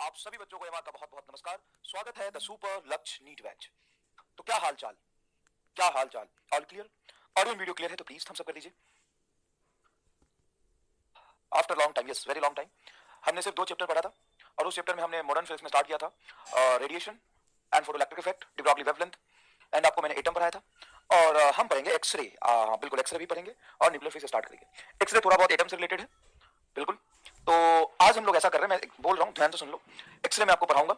आप सभी बच्चों को एमआर का बहुत बहुत नमस्कार। स्वागत है द सुपर लक्ष्य नीट बैच। तो क्या हाल चाल, क्या हाल चाल? All clear? Audio video clear है तो प्लीज थम्स अप कर दीजिए। After long time, yes very long time, हमने सिर्फ 2 चैप्टर पढ़ा था और उस चैप्टर में हमने मॉडर्न फिजिक्स में स्टार्ट किया था radiation and photoelectric effect, de Broglie wavelength, and आपको मैंने एटम पढ़ाया था। और हम पढ़ेंगे एक्सरे, बिल्कुल एक्सरे भी पढ़ेंगे और न्यूक्लियर फिजिक्स स्टार्ट करेंगे। एक्सरे थोड़ा बहुत एटम से रिलेटेड है, बिल्कुल। तो आज हम लोग ऐसा कर रहे हैं, मैं बोल रहा हूँ ध्यान से सुन लो। एक्सरे में आपको पढ़ाऊंगा,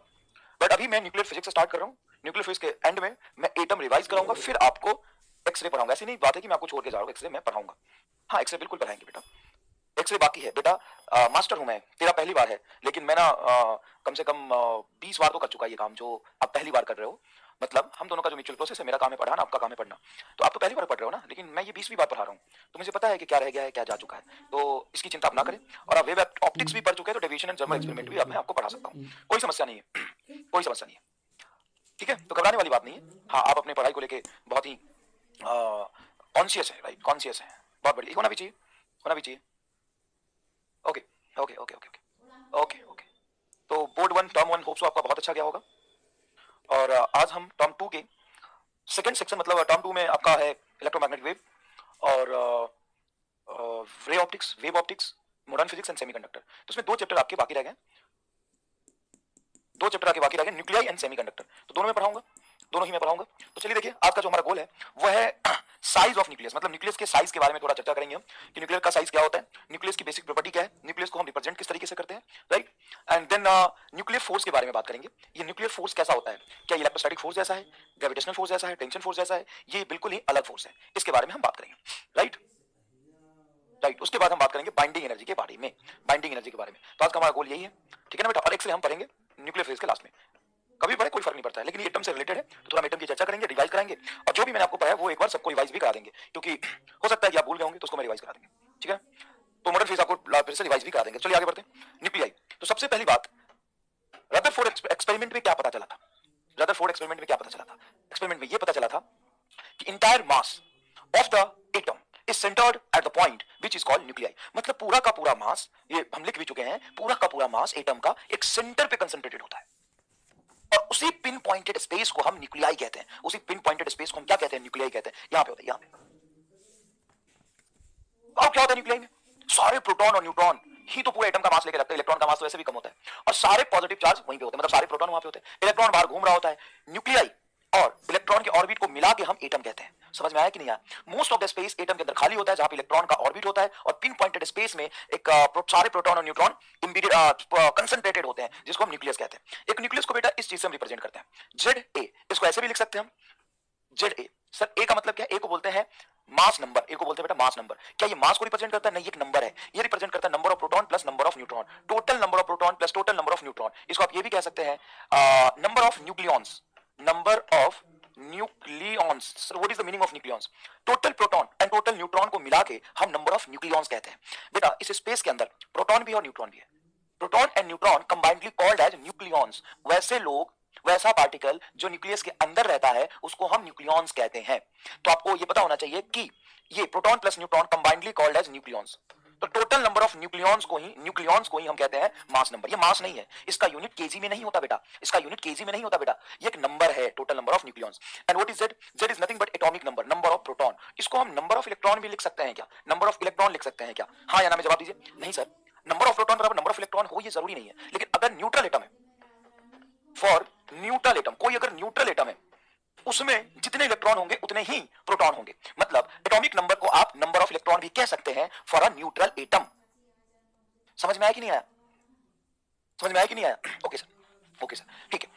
बट अभी मैं न्यूक्लियर फिजिक्स से स्टार्ट कर रहा हूँ। न्यूक्लियर फिजिक्स के एंड में मैं एटम रिवाइज कराऊंगा, फिर आपको एक्सरे पढ़ाऊंगा। ऐसी नहीं बात है कि मैं आपको छोड़ के जा रहा हूँ, एक्सरे मैं पढ़ाऊंगा। हाँ, एक्सरे बिल्कुल पढ़ाएंगे बेटा। एक्सरे बाकी है बेटा, मास्टर हूं मैं, तेरा पहली बार है, लेकिन मैं ना कम से कम 20 बार तो कर चुका ये काम जो आप पहली बार कर रहे हो। मतलब हम दोनों का जो म्यूचुअल प्रोसेस है, मेरा काम है पढ़ाना, आपका काम है पढ़ना। तो आप तो पहली बार पढ़ रहे हो ना, लेकिन मैं ये 20वीं बार पढ़ा रहा हूँ, तो मुझे पता है कि क्या रह गया है, क्या जा चुका है। तो इसकी चिंता आप ना करें। और आप वेब ऑप्टिक्स भी पढ़ चुके हैं, तो डेविएशन एंड जर्मल एक्सपेरिमेंट भी अब मैं आपको पढ़ा सकता हूँ। कोई समस्या नहीं है, कोई समस्या नहीं है, ठीक है? तो घबराने वाली बात नहीं है। हाँ, आप अपने पढ़ाई को लेके बहुत ही कॉन्शियस है, राइट? कॉन्शियस है, बहुत बढ़िया, होना भी चाहिए, होना भी चाहिए। Okay okay okay okay okay okay. तो बोर्ड 1 टर्म 1 होप सो आपका बहुत अच्छा गया होगा। और आज हम टर्म 2 के सेकंड सेक्शन, मतलब टर्म 2 में आपका है इलेक्ट्रोमैग्नेटिक वेव और ray optics, wave optics, modern physics and semiconductor. तो इसमें 2 चैप्टर आपके बाकी रह गए, 2 चैप्टर आपके बाकी रह गए, न्यूक्लियाई एंड सेमीकंडक्टर। तो दोनों में पढ़ाऊंगा, दोनों ही में पढ़ाऊंगा। तो चलिए देखिए, आज का जो हमारा गोल है वो है साइज ऑफ न्यूक्लियस, मतलब न्यूक्लियस के साइज के बारे में थोड़ा चर्चा करेंगे हम कि न्यूक्लियस का साइज क्या होता है, न्यूक्लियस की बेसिक प्रॉपर्टी क्या है, न्यूक्लियस को हम रिप्रेजेंट किस तरीके से करते हैं, right? And then nuclear force के बारे में बात करेंगे। ये न्यूक्लियर फोर्स कैसा होता है, क्या इलेक्ट्रोस्टैटिक फोर्स जैसा है, ग्रेविटेशनल फोर्स जैसा है, टेंशन फोर्स जैसा है, ये बिल्कुल ही अलग फोर्स है, इसके बारे में हम बात करेंगे, राइट? राइट, उसके बाद हम बात करेंगे बाइंडिंग एनर्जी के बारे में, बाइंडिंग एनर्जी के बारे में। तो आज का हमारा गोल यही है, ठीक है ना बेटा? और एक्सरे हम पढ़ेंगे न्यूक्लियर फिजिक्स के लास्ट में, कभी पढ़े कोई फर्क नहीं पड़ता है, लेकिन ये एटम से रिलेटेड है तो थोड़ा एटम की चर्चा करेंगे, रिवाइज कराएंगे। और जो भी मैंने आपको पढ़ाया वो एक बार सबको रिवाइज भी करा देंगे, क्योंकि हो सकता है कि आप भूल गए होंगे, तो उसको मैं रिवाइज करा देंगे, ठीक है? तो मॉडर्न फिजिक्स आपको फिर से रिवाइज भी करा देंगे। चलिए आगे बढ़ते हैं। न्यूक्लियाई, तो सबसे पहली बात, रदरफोर्ड एक्सपेरिमेंट में क्या पता चला था? रदरफोर्ड एक्सपेरिमेंट में क्या पता चला था? एक्सपेरिमेंट में ये पता चला था कि entire mass of the atom is centered at the point which is called nuclei। मतलब पूरा का पूरा मास, ये हम लिख भी चुके हैं, पूरा का पूरा मास एटम का एक सेंटर पे कंसंट्रेटेड होता है, और उसी पिन पॉइंटेड स्पेस को हम न्यूक्लियाई कहते हैं। उसी पिन पॉइंटेड स्पेस को हम क्या कहते हैं? न्यूक्लियाई कहते हैं। यहां पे होता है, यहां पे। और क्या होता है न्यूक्लियाई में? सारे प्रोटॉन और न्यूट्रॉन ही तो पूरे एटम का मास लेके रखते हैं। इलेक्ट्रॉन का मास तो वैसे भी कम होता है, और सारे पॉजिटिव चार्ज वहीं पे होते हैं, मतलब सारे प्रोटॉन वहां पे होते हैं, इलेक्ट्रॉन बाहर घूम रहा होता है। न्यूक्लियाई और इलेक्ट्रॉन के ऑर्बिट को मिला के हम एटम कहते हैं। समझ में आया कि नहीं आया? Most of the space atom के अंदर खाली होता है, जहां पे इलेक्ट्रॉन का ऑर्बिट होता है, और पिन पॉइंटेड स्पेस में एक सारे प्रोटॉन और न्यूट्रॉन कंसंट्रेटेड होते हैं, जिसको हम न्यूक्लियस कहते हैं। एक न्यूक्लियस को बेटा इस चीज से हम रिप्रेजेंट करते हैं, जेड ए। इसको ऐसे भी लिख सकते हैं हम, जेड ए। सर ए का मतलब क्या है? ए को बोलते हैं मास नंबर, ए को बोलते हैं बेटा मास नंबर। क्या ये मास को रिप्रेजेंट करता है? नहीं, एक नंबर है। ये रिप्रेजेंट करता है number of proton plus number of neutron, total number of proton plus total number of neutron. इसको आप ये भी कह सकते हैं number of nucleons, number of nucleons. Sir what is the meaning of nucleons? Total proton and total neutron को मिला के हम नंबर ऑफ न्यूक्लियॉन्स कहते हैं। बेटा इस स्पेस के अंदर प्रोटॉन भी और न्यूट्रॉन भी है, proton and neutron combinedly called as nucleons. वैसे लोग, वैसा पार्टिकल जो न्यूक्लियस के अंदर रहता है, उसको हम न्यूक्लियॉन्स कहते हैं। तो आपको ये पता होना चाहिए कि ये proton plus neutron combinedly called as nucleons. तो टोटल नंबर ऑफ न्यूक्लियॉन्स को ही हम कहते हैं मास नंबर। ये मास नहीं है, इसका यूनिट केजी में नहीं होता बेटा, इसका यूनिट केजी में नहीं होता बेटा, ये एक नंबर है, total number of nucleons. And what is Z? Z is nothing but atomic number, number of proton. इसको हम नंबर ऑफ इलेक्ट्रॉन भी लिख सकते हैं क्या? नंबर ऑफ इलेक्ट्रॉन लिख सकते हैं क्या? हाँ या ना में जवाब दीजिए। नहीं सर, नंबर ऑफ प्रोटॉन बराबर नंबर ऑफ इलेक्ट्रॉन हो ये जरूरी नहीं है, लेकिन अगर न्यूट्रल एटम है, फॉर न्यूट्रल एटम, कोई अगर न्यूट्रल एटम है, उसमें जितने इलेक्ट्रॉन होंगे उतने ही प्रोटॉन होंगे। मतलब एटॉमिक नंबर को आप नंबर ऑफ इलेक्ट्रॉन भी कह सकते हैं फॉर अ न्यूट्रल एटम। समझ में आया कि नहीं आया? समझ में आया कि नहीं आया? ओके सर, ओके सर, ठीक है।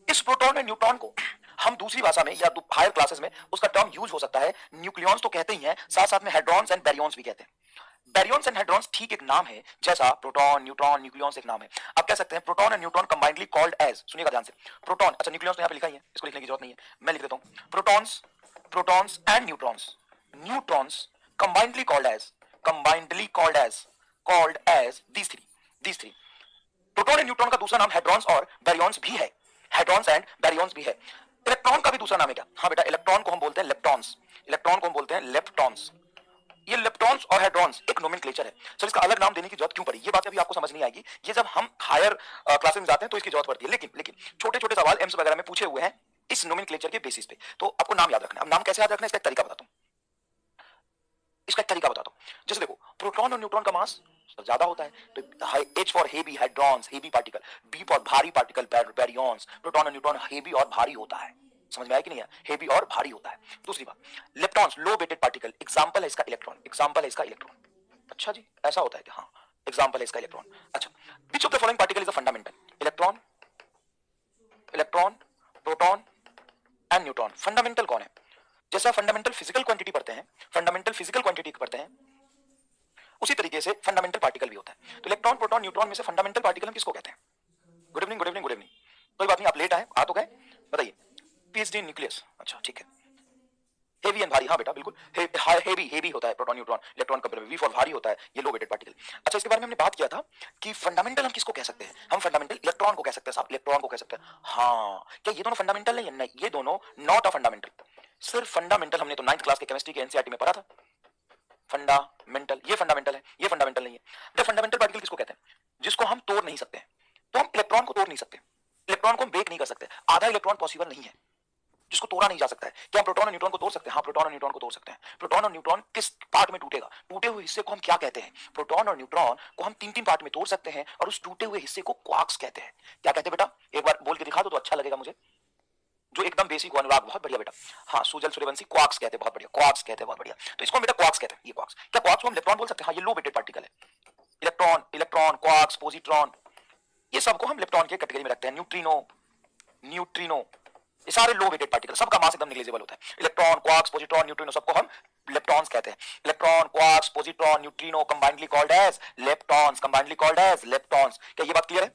इस प्रोटॉन और न्यूट्रॉन को हम दूसरी भाषा में या हायर क्लासेस में उसका टर्म यूज हो सकता है, न्यूक्लियॉन्स तो कहते ही हैं, साथ साथ में हेड्रॉन्स एंड बैरियॉन्स भी कहते हैं। बैरियॉन्स एंड हेड्रॉन्स ठीक एक नाम है, जैसा प्रोटॉन, न्यूट्रॉन, न्यूक्लियॉन्स एक नाम है। आप कह सकते हैं proton and neutron combinedly called as, सुनिएगा ध्यान से, प्रोटॉन, अच्छा न्यूक्लियॉन्स तो यहां पे लिखा ही है, इसको लिखने की जरूरत नहीं है, मैं लिख देता हूं। Protons, protons and neutrons, neutrons combinedly called as these three। Proton and neutron का दूसरा नाम हेड्रॉन्स और बैरियॉन्स भी है, हेड्रॉन्स एंड बैरियॉन्स भी है। इलेक्ट्रॉन का भी दूसरा नाम है क्या? हाँ बेटा, इलेक्ट्रॉन को हम बोलते हैं लेप्टॉन्स, इलेक्ट्रॉन को हम बोलते हैं लेप्टॉन्स। ये लेप्टॉन्स और हेड्रॉन्स एक नोमेनक्लेचर है सर, इसका अलग नाम देने की जरूरत क्यों पड़ी, ये बात अभी आपको समझ नहीं आएगी, ये जब हम हायर क्लासेस में जाते हैं तो इसकी जरूरत पड़ती है। लेकिन लेकिन छोटे छोटे सवाल एम्स वगैरह में पूछे हुए हैं इस नोमेनक्लेचर के बेसिस पे, तो आपको नाम याद रखना है। अब नाम कैसे याद रखना है, इसका एक तरीका बताता हूं, इसका एक तरीका बताता हूं। जैसे देखो, प्रोटॉन और न्यूट्रॉन का मास ज्यादा होता है, तो H for heavy, hadrons heavy particle, B for भारी पार्टिकल, बैरियॉन्स। प्रोटॉन और न्यूट्रॉन हेवी और भारी होता है, समझ में आया कि नहीं है, हेवी और भारी होता है। दूसरी बात, इलेक्ट्रॉन्स लो वेटेड पार्टिकल, एग्जांपल है इसका इलेक्ट्रॉन, एग्जांपल है इसका इलेक्ट्रॉन। अच्छा जी, ऐसा होता है कि हाँ, एग्जांपल है इसका इलेक्ट्रॉन। अच्छा, which of the following particle is a fundamental, electron, electron, proton and neutron. Fundamental कौन है? जैसा फंडामेंटल फिजिकल क्वांटिटी पढ़ते हैं, फंडामेंटल फिजिकल क्वांटिटी पढ़ते हैं, उसी तरीके से फंडामेंटल पार्टिकल भी होता है। तो इलेक्ट्रॉन, प्रोटॉन, न्यूट्रॉन में से फंडामेंटल पार्टिकल हम किसको कहते हैं? Good evening, good evening, good evening. कोई बात नहीं, आप लेट आए, आ तो गए, बताइए। पीएचडी इन न्यूक्लियस, अच्छा ठीक है। हेवी एंड भारी, हाँ बेटा बिल्कुल, हेवी हेवी होता है प्रोटॉन न्यूट्रॉन, इलेक्ट्रॉन कंपेयर में वी फॉर भारी होता है, ये लो वेटेड पार्टिकल। अच्छा, इसके बारे में हमने बात किया था कि फंडामेंटल हम किसको कह सकते हैं, हम फंडामेंटल इलेक्ट्रॉन को कह सकते हैं साहब, इलेक्ट्रॉन को कह सकते हैं। हाँ, क्या ये दोनों फंडामेंटल नहीं है? नहीं, ये दोनों नॉट अ फंडामेंटल। सिर्फ फंडामेंटल हमने तो 9th क्लास के केमिस्ट्री के एनसीईआरटी में पढ़ा था, फंडामेंटल, ये फंडामेंटल है, ये फंडामेंटल नहीं है। तो फंडामेंटल पार्टिकल किसको कहते हैं? जिसको हम तोड़ नहीं सकते हैं। तो हम इलेक्ट्रॉन को तोड़ नहीं सकते, इलेक्ट्रॉन को हम ब्रेक नहीं कर सकते, आधा इलेक्ट्रॉन पॉसिबल नहीं है जिसको तोड़ा नहीं जा सकता है। क्या हम प्रोटॉन और न्यूट्रॉन को तोड़ सकते हैं? हाँ, प्रोटॉन और न्यूट्रॉन को तोड़ सकते हैं। प्रोटॉन और न्यूट्रॉन किस पार्ट में टूटेगा? टूटे हुए हिस्से को हम क्या कहते हैं? प्रोटॉन और न्यूट्रॉन को हम 3-3 पार्ट में तोड़ सकते हैं और उस टूटे हुए हिस्से को क्वार्क्स कहते हैं। क्या कहते हैं बेटा? एक बार बोल के दिखा दो तो अच्छा लगेगा मुझे, जो एकदम बेसिक अनुराग, बहुत बढ़िया बेटा। हाँ, सुजल सूर्यवंशी, क्वार्क्स कहते हैं, बहुत बढ़िया, क्वार्क्स कहते हैं, बहुत बढ़िया। तो इसको बेटा क्वार्क्स कहते हैं, ये क्वार्क्स। क्या क्वार्क्स को हम इलेक्ट्रॉन बोल सकते हैं? हाँ, ये लो वेटेड पार्टिकल है। इलेक्ट्रॉन, इलेक्ट्रॉन, क्वार्क्स, पॉजिट्रॉन, ये सबको हम इलेक्ट्रॉन के कैटेगरी में रखते हैं। न्यूट्रिनो, न्यूट्रिनो, ये सारे लो वेटेड पार्टिकल, सबका मास एकदम नेग्लिजिबल होता है। इलेक्ट्रॉन, क्वार्क्स, पॉजिट्रॉन, न्यूट्रिनो, सबको हम लेप्टॉन्स कहते हैं। Electron, quarks, positron, neutrino combinedly called as leptons, combinedly called as leptons. क्या ये बात क्लियर है?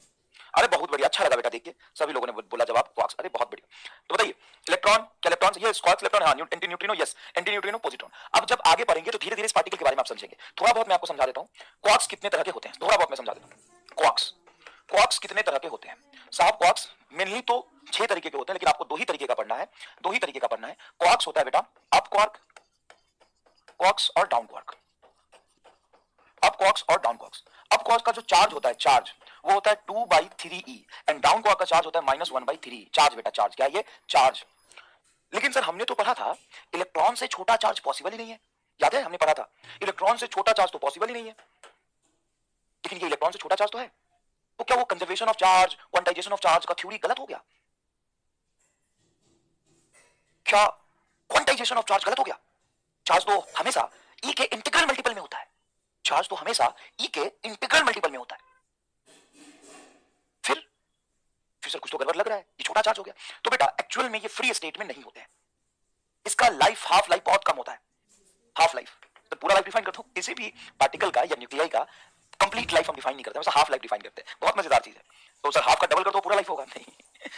अरे बहुत बढ़िया, अच्छा लगा बेटा देख के, सभी लोगों ने बोला जवाब क्वार्क्स, अरे बहुत बढ़िया। तो बताइए, इलेक्ट्रॉन, क्या इलेक्ट्रॉन ये क्वार्क्स, इलेक्ट्रॉन, हाँ, anti neutrino, yes, anti neutrino, positron. अब जब आगे पढ़ेंगे तो धीरे धीरे इस पार्टिकल के बारे में आप समझेंगे। थोड़ा बहुत मैं आपको समझा देता हूं, क्वार्क्स कितने तरह के होते हैं, थोड़ा बहुत मैं समझा देता हूं। क्वार्क्स, क्वार्क्स कितने तरह के होते हैं साहब? क्वार्क्स मेनली तो 6 तरीके के होते हैं, लेकिन आपको 2 ही तरीके का पढ़ना है, 2 ही तरीके का पढ़ना है। क्वार्क्स होता है बेटा अप क्वार्क, क्वार्क्स और डाउन क्वार्क, अप क्वार्क्स और डाउन क्वार्क्स। अप क्वार्क का जो चार्ज होता है, चार्ज वो होता है 2/3e, एंड डाउन क्वार्क का चार्ज होता है -1/3। चार्ज बेटा, चार्ज क्या है ये? चार्ज। लेकिन सर हमने तो पढ़ा था इलेक्ट्रॉन से छोटा चार्ज पॉसिबल ही नहीं है, याद है हमने पढ़ा था इलेक्ट्रॉन से छोटा चार्ज तो पॉसिबल ही नहीं है, लेकिन ये इलेक्ट्रॉन से छोटा चार्ज तो है। तो क्या वो conservation of charge, quantization of charge का थ्योरी गलत हो गया? क्या क्वांटाइजेशन ऑफ चार्ज गलत हो गया? चार्ज तो हमेशा ई के इंटीग्रल मल्टीपल में होता है, चार्ज तो हमेशा ई के इंटीग्रल मल्टीपल में होता है। फिर सर कुछ तो गड़बड़ लग रहा है, ये छोटा चार्ज हो गया। तो बेटा एक्चुअल में ये फ्री स्टेट में नहीं होते हैं, इसका लाइफ, हाफ लाइफ बहुत कम होता है, हाफ लाइफ। तो पूरा लाइफ डिफाइन करता हूं, किसी भी पार्टिकल का या न्यूक्लियाई का कंप्लीट लाइफ हम डिफाइन नहीं करते, हाफ लाइफ डिफाइन करते हैं। बहुत मजेदार चीज है। तो सर हाफ का डबल कर दो पूरा लाइफ होगा? नहीं,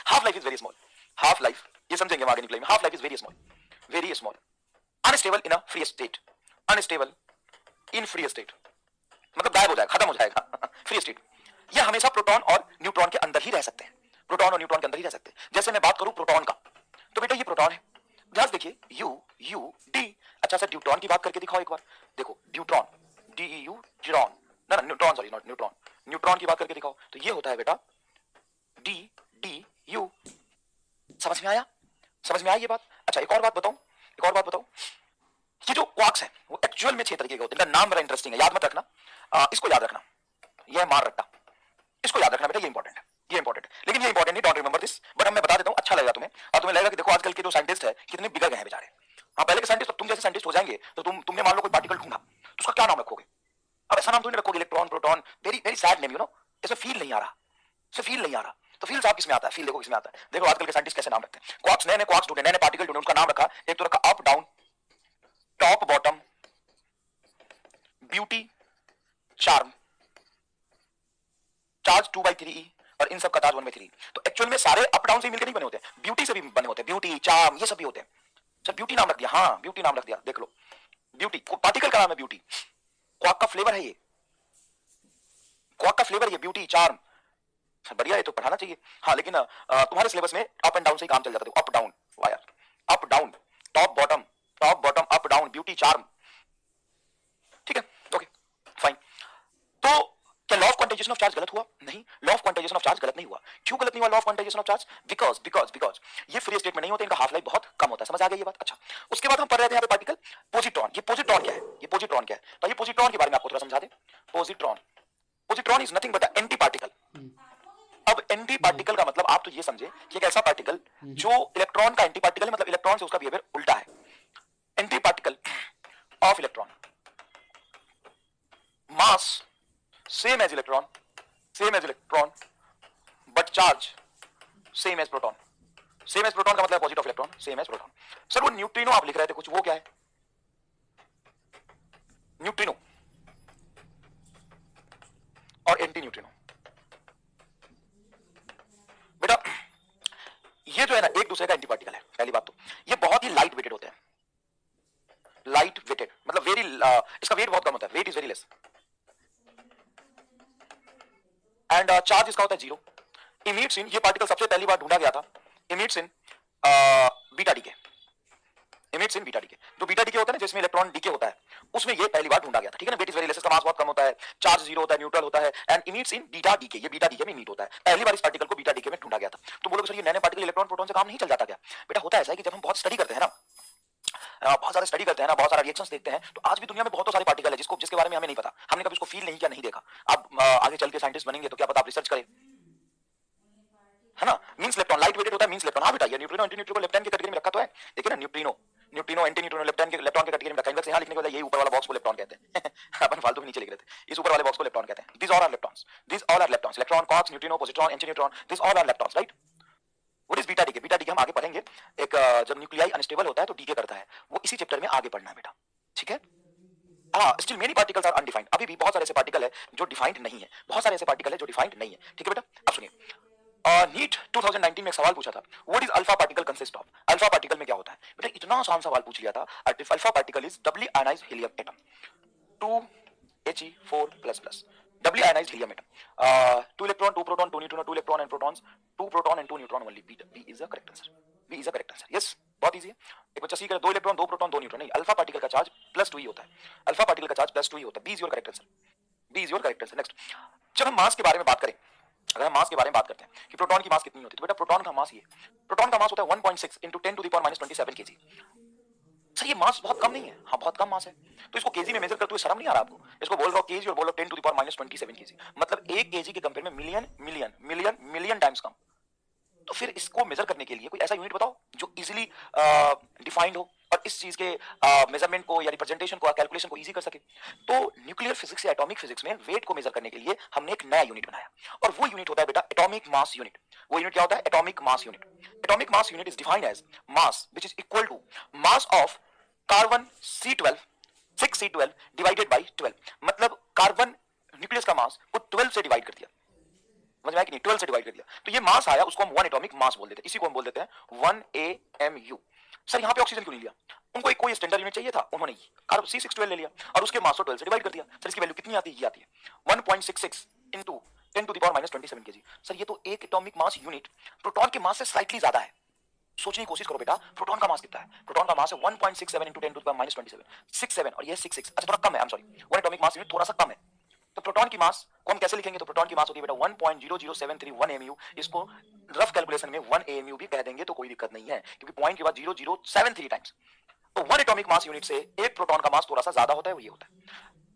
half life is very small, half life ये समझेंगे आगे निकलेंगे। Half life is very small, very small. Unstable in a free state, unstable in free state मतलब गायब हो जाएगा, खत्म हो जाएगा फ्री स्टेट। ये हमेशा प्रोटॉन और न्यूट्रॉन के अंदर ही रह सकते हैं, प्रोटॉन और न्यूट्रॉन के अंदर ही रह सकते हैं। जैसे मैं बात करूं प्रोटॉन का, तो बेटा ये प्रोटॉन है, ध्यान देखिए, यू यू डी। अच्छा सर ड्यूट्रॉन की बात करके दिखाओ एक बार, देखो ड्यूट्रॉन, DEU, ड्यूट्रॉन, ना neutron, sorry not neutron, neutron की बात करके दिखाओ, तो ये होता है बेटा DDU। समझ में आया? समझ में आई ये बात? अच्छा एक और बात बताऊं, एक और बात बताऊं, ये जो क्वार्क्स है वो एक्चुअल में 6 तरीके के होते हैं। इनका नाम बड़ा इंटरेस्टिंग है, याद मत रखना, इसको याद रखना, ये मार रट्टा, इसको याद रखना बेटा, ये इंपॉर्टेंट है, ये इंपॉर्टेंट है। लेकिन ये इंपॉर्टेंट नहीं, डोंट रिमेंबर दिस, बट अब मैं बता देता हूं, अच्छा लगेगा तुम्हें, और तुम्हें लगेगा कि देखो आजकल के जो साइंटिस्ट है कितने बिगड़ गए हैं बेचारे। हाँ, पहले के साइंटिस्ट, तुम जैसे साइंटिस्ट हो जाएंगे तो तुमने मान लो कोई पार्टिकल ढूंढा, तो उसका क्या नाम रखोगे? अब ऐसा नाम तो नहीं रखोगे electron, proton, very very sad name, you know, इसमें फील नहीं आ रहा, इसमें फील नहीं आ रहा। तो फील साहब किसमें आता है? फील देखो किसमें आता है, देखो आजकल के साइंटिस्ट कैसे नाम रखते हैं। क्वार्क्स, नए नए क्वार्क्स ढूंढे, नए नए पार्टिकल ढूंढे, उनका नाम रखा, एक तो रखा up down, top bottom, beauty, charm, charge 2/3e, और इन सब का चार्ज 1/3। तो एक्चुअल में सारे अप डाउन से मिलकर नहीं बने होते, ब्यूटी से भी बने होते हैं, ब्यूटी, चार्म, ये सब भी होते हैं। सर ब्यूटी नाम रख दिया, हाँ ब्यूटी नाम रख दिया, देख लो ब्यूटी, पार्टिकल का नाम है ब्यूटी, क्वार्क का फ्लेवर है ये, क्वार्क का फ्लेवर ये ब्यूटी, चार्म। सर बढ़िया, ये तो पढ़ाना चाहिए। हाँ लेकिन तुम्हारे सिलेबस में अप एंड डाउन से ही काम चल जाता है, up down, wire, up down, top bottom, up down, beauty, charm. ठीक है, ओके फाइन। तो क्या law of quantization of charge गलत हुआ? नहीं, law of quantization of charge गलत नहीं हुआ। क्यों गलत नहीं हुआ law of quantization of charge? Because ये फ्री स्टेट में नहीं होते, इनका हाफ लाइफ बहुत कम होता है। समझ आ गई ये बात? अच्छा, उसके बाद हम पढ़ रहे थे यहाँ पे पार्टिकल पॉजिट्रॉन। ये पॉजिट्रॉन क्या है? ये पॉजिट्रॉन क्या है? तो ये पॉजिट्रॉन के बारे में आपको थोड़ा समझा दे। Positron is nothing but an anti particle. अब एंटी पार्टिकल का मतलब आप तो ये समझे कि एक ऐसा पार्टिकल जो इलेक्ट्रॉन का एंटी पार्टिकल है, मतलब इलेक्ट्रॉन से उसका बिहेवियर उल्टा है। Anti particle of electron, mass same as electron but charge same as proton. Same as proton का मतलब opposite of electron, same as proton. Sir वो न्यूट्रिनो आप लिख रहे थे कुछ, वो क्या है? न्यूट्रिनो और एंटी न्यूट्रिनो। बेटा ये जो है ना एक दूसरे का एंटी पार्टिकल है। पहली बात तो ये बहुत ही लाइट वेटेड होते हैं। लाइट वेटेड मतलब वेरी इसका वेट बहुत कम होता है, weight is very less and charge इसका होता है जीरो। इमिट्स इन, ये पार्टिकल सबसे पहली बार ढूंढा गया था, इमिट्स इन बीटा डीके। इमिट्स इन बीटा डीके, जो बीटा डीके होता है ना जिसमें इलेक्ट्रॉन डीके होता है, उसमें ये पहली बार ढूंढा गया था। ठीक है ना, वेट इज वेरी लेस, इसका मास बहुत कम होता है, चार्ज जीरो होता है, न्यूट्रल होता है and emits in beta decay. ये बीटा डीके में इमिट होता है। पहली बार इस पार्टिकल को बीटा डीके में ढूंढा गया था। तो बोलोगे सर ये नए पार्टिकल इलेक्ट्रॉन प्रोटॉन से काम नहीं चल जाता क्या? बेटा होता है ऐसा है कि जब हम बहुत स्टडी करते हैं ना, बहुत सारा स्टडी करते हैं ना, बहुत सारा रिएक्शंस देखते हैं, तो आज भी दुनिया में बहुत सारे पार्टिकल है जिसके बारे में हमें नहीं पता, हमने कभी उसको फील नहीं किया, नहीं देखा। आप आगे चल के साइंटिस्ट बनेंगे तो क्या पता आप रिसर्च करें, है ना। मींस इलेक्ट्रॉन लाइट वेटेड होता है, मींस इलेक्ट्रॉन। हाँ बेटा, ये न्यूट्रिनो एंटी न्यूट्रिनो को लेफ्ट हैंड की कैटेगरी में रखा तो है। देखिए ना, neutrino anti neutrino left hand के कैटेगरी में रखा है। इनवर्स यहां लिखने के बाद ये ऊपर वाला बॉक्स को इलेक्ट्रॉन कहते हैं। अपन फालतू में नीचे लिख रहे थे, इस ऊपर वाले बॉक्स को इलेक्ट्रॉन कहते हैं। This all are electrons, electron, quarks, neutrino, positron, anti neutron, this all are electrons, right. What is beta decay? Beta decay हम आगे पढ़ेंगे। एक जब न्यूक्लियाई अनस्टेबल होता है तो डीके करता है, वो इसी चैप्टर में आगे पढ़ना है बेटा, ठीक है। हाँ, still many particles are undefined. अभी भी बहुत सारे ऐसे पार्टिकल है जो डिफाइंड नहीं है, बहुत सारे ऐसे पार्टिकल है जो डिफाइंड नहीं है, ठीक है बेटा। अब सुनिए, नीट 2019 में एक सवाल पूछा था, what is alpha particle consist of? Alpha particle में क्या होता है बेटा? इतना आसान सवाल पूछ लिया था। Alpha particle is doubly ionised helium atom, 2He4++, doubly ionised helium atom, 2 electron, 2 proton, 2 neutron, 2 electron and protons, 2 proton and 2 neutron only. B is the correct answer, B is the correct answer. Yes, बहुत easy है। एक बच्चा सीख रहा है 2 electron, 2 proton, 2 neutron, नहीं, alpha particle का charge +2 ही होता है। अल्फा पार्टिकल का चार्ज +2 ही होता है। B is your correct answer, B is your correct answer. Next, जब हम मास के बारे में बात करें, अगर हम मास के बारे में बात करते हैं कि प्रोटॉन की मास कितनी होती है, तो बेटा प्रोटॉन का मास ये, प्रोटॉन का मास होता है 1.6 × 10⁻27 kg। सर ये मास बहुत कम नहीं है? हाँ बहुत कम मास है। तो इसको केजी में मेजर करते हुए शर्म नहीं आ रहा आपको? इसको बोल रहा हूं केजी और बोल रहा हूं 10⁻27 kg, मतलब 1 kg के कंपेयर में मिलियन टाइम्स कम। तो फिर इसको मेजर करने के लिए कोई ऐसा यूनिट बताओ जो इजीली डिफाइंड हो और इस चीज के मेजरमेंट को या रिप्रेजेंटेशन को, कैलकुलेशन को इजी कर सके। तो न्यूक्लियर फिजिक्स या एटॉमिक फिजिक्स में वेट को मेजर करने के लिए हमने एक नया यूनिट बनाया, और वो यूनिट होता है बेटा एटॉमिक मास यूनिट। वो यूनिट क्या होता है? Atomic mass unit. Atomic mass unit is defined as mass which is equal to mass of carbon C12 divided by 12। मतलब कार्बन न्यूक्लियस का मास को 12 से डिवाइड कर दिया, समझ में आया कि नहीं? 12 से डिवाइड कर दिया, तो ये मास आया, उसको हम 1 एटॉमिक मास बोल देते हैं। इसी को हम बोल देते हैं 1 AMU। सर यहाँ पे ऑक्सीजन क्यों नहीं लिया? उनको एक कोई स्टैंडर्ड यूनिट चाहिए था, उन्होंने कार्बन C612 ले लिया और उसके मास को 12 से डिवाइड कर दिया। सर इसकी वैल्यू कितनी आती है? ये आती है 1.66 × 10⁻27 kg। सर ये तो एक एटॉमिक मास यूनिट प्रोटॉन के मास से स्लाइटली ज्यादा है। सोचने की कोशिश करो बेटा, प्रोटॉन का मास कितना है? प्रोटॉन का मास है 1.67 × 10⁻27, 67 और ये 66, अच्छा थोड़ा कम है, I am sorry, 1 atomic mass unit थोड़ा सा कम है। तो प्रोटॉन की मास को हम कैसे लिखेंगे? तो प्रोटॉन की मास होती है बेटा 1.00731 AMU। इसको रफ कैलकुलेशन में 1 AMU भी कह देंगे तो कोई दिक्कत नहीं है, क्योंकि पॉइंट के बाद 0073 टाइम्स। तो 1 एटॉमिक मास यूनिट से एक प्रोटॉन का मास थोड़ा सा ज्यादा होता है, वो ये होता है।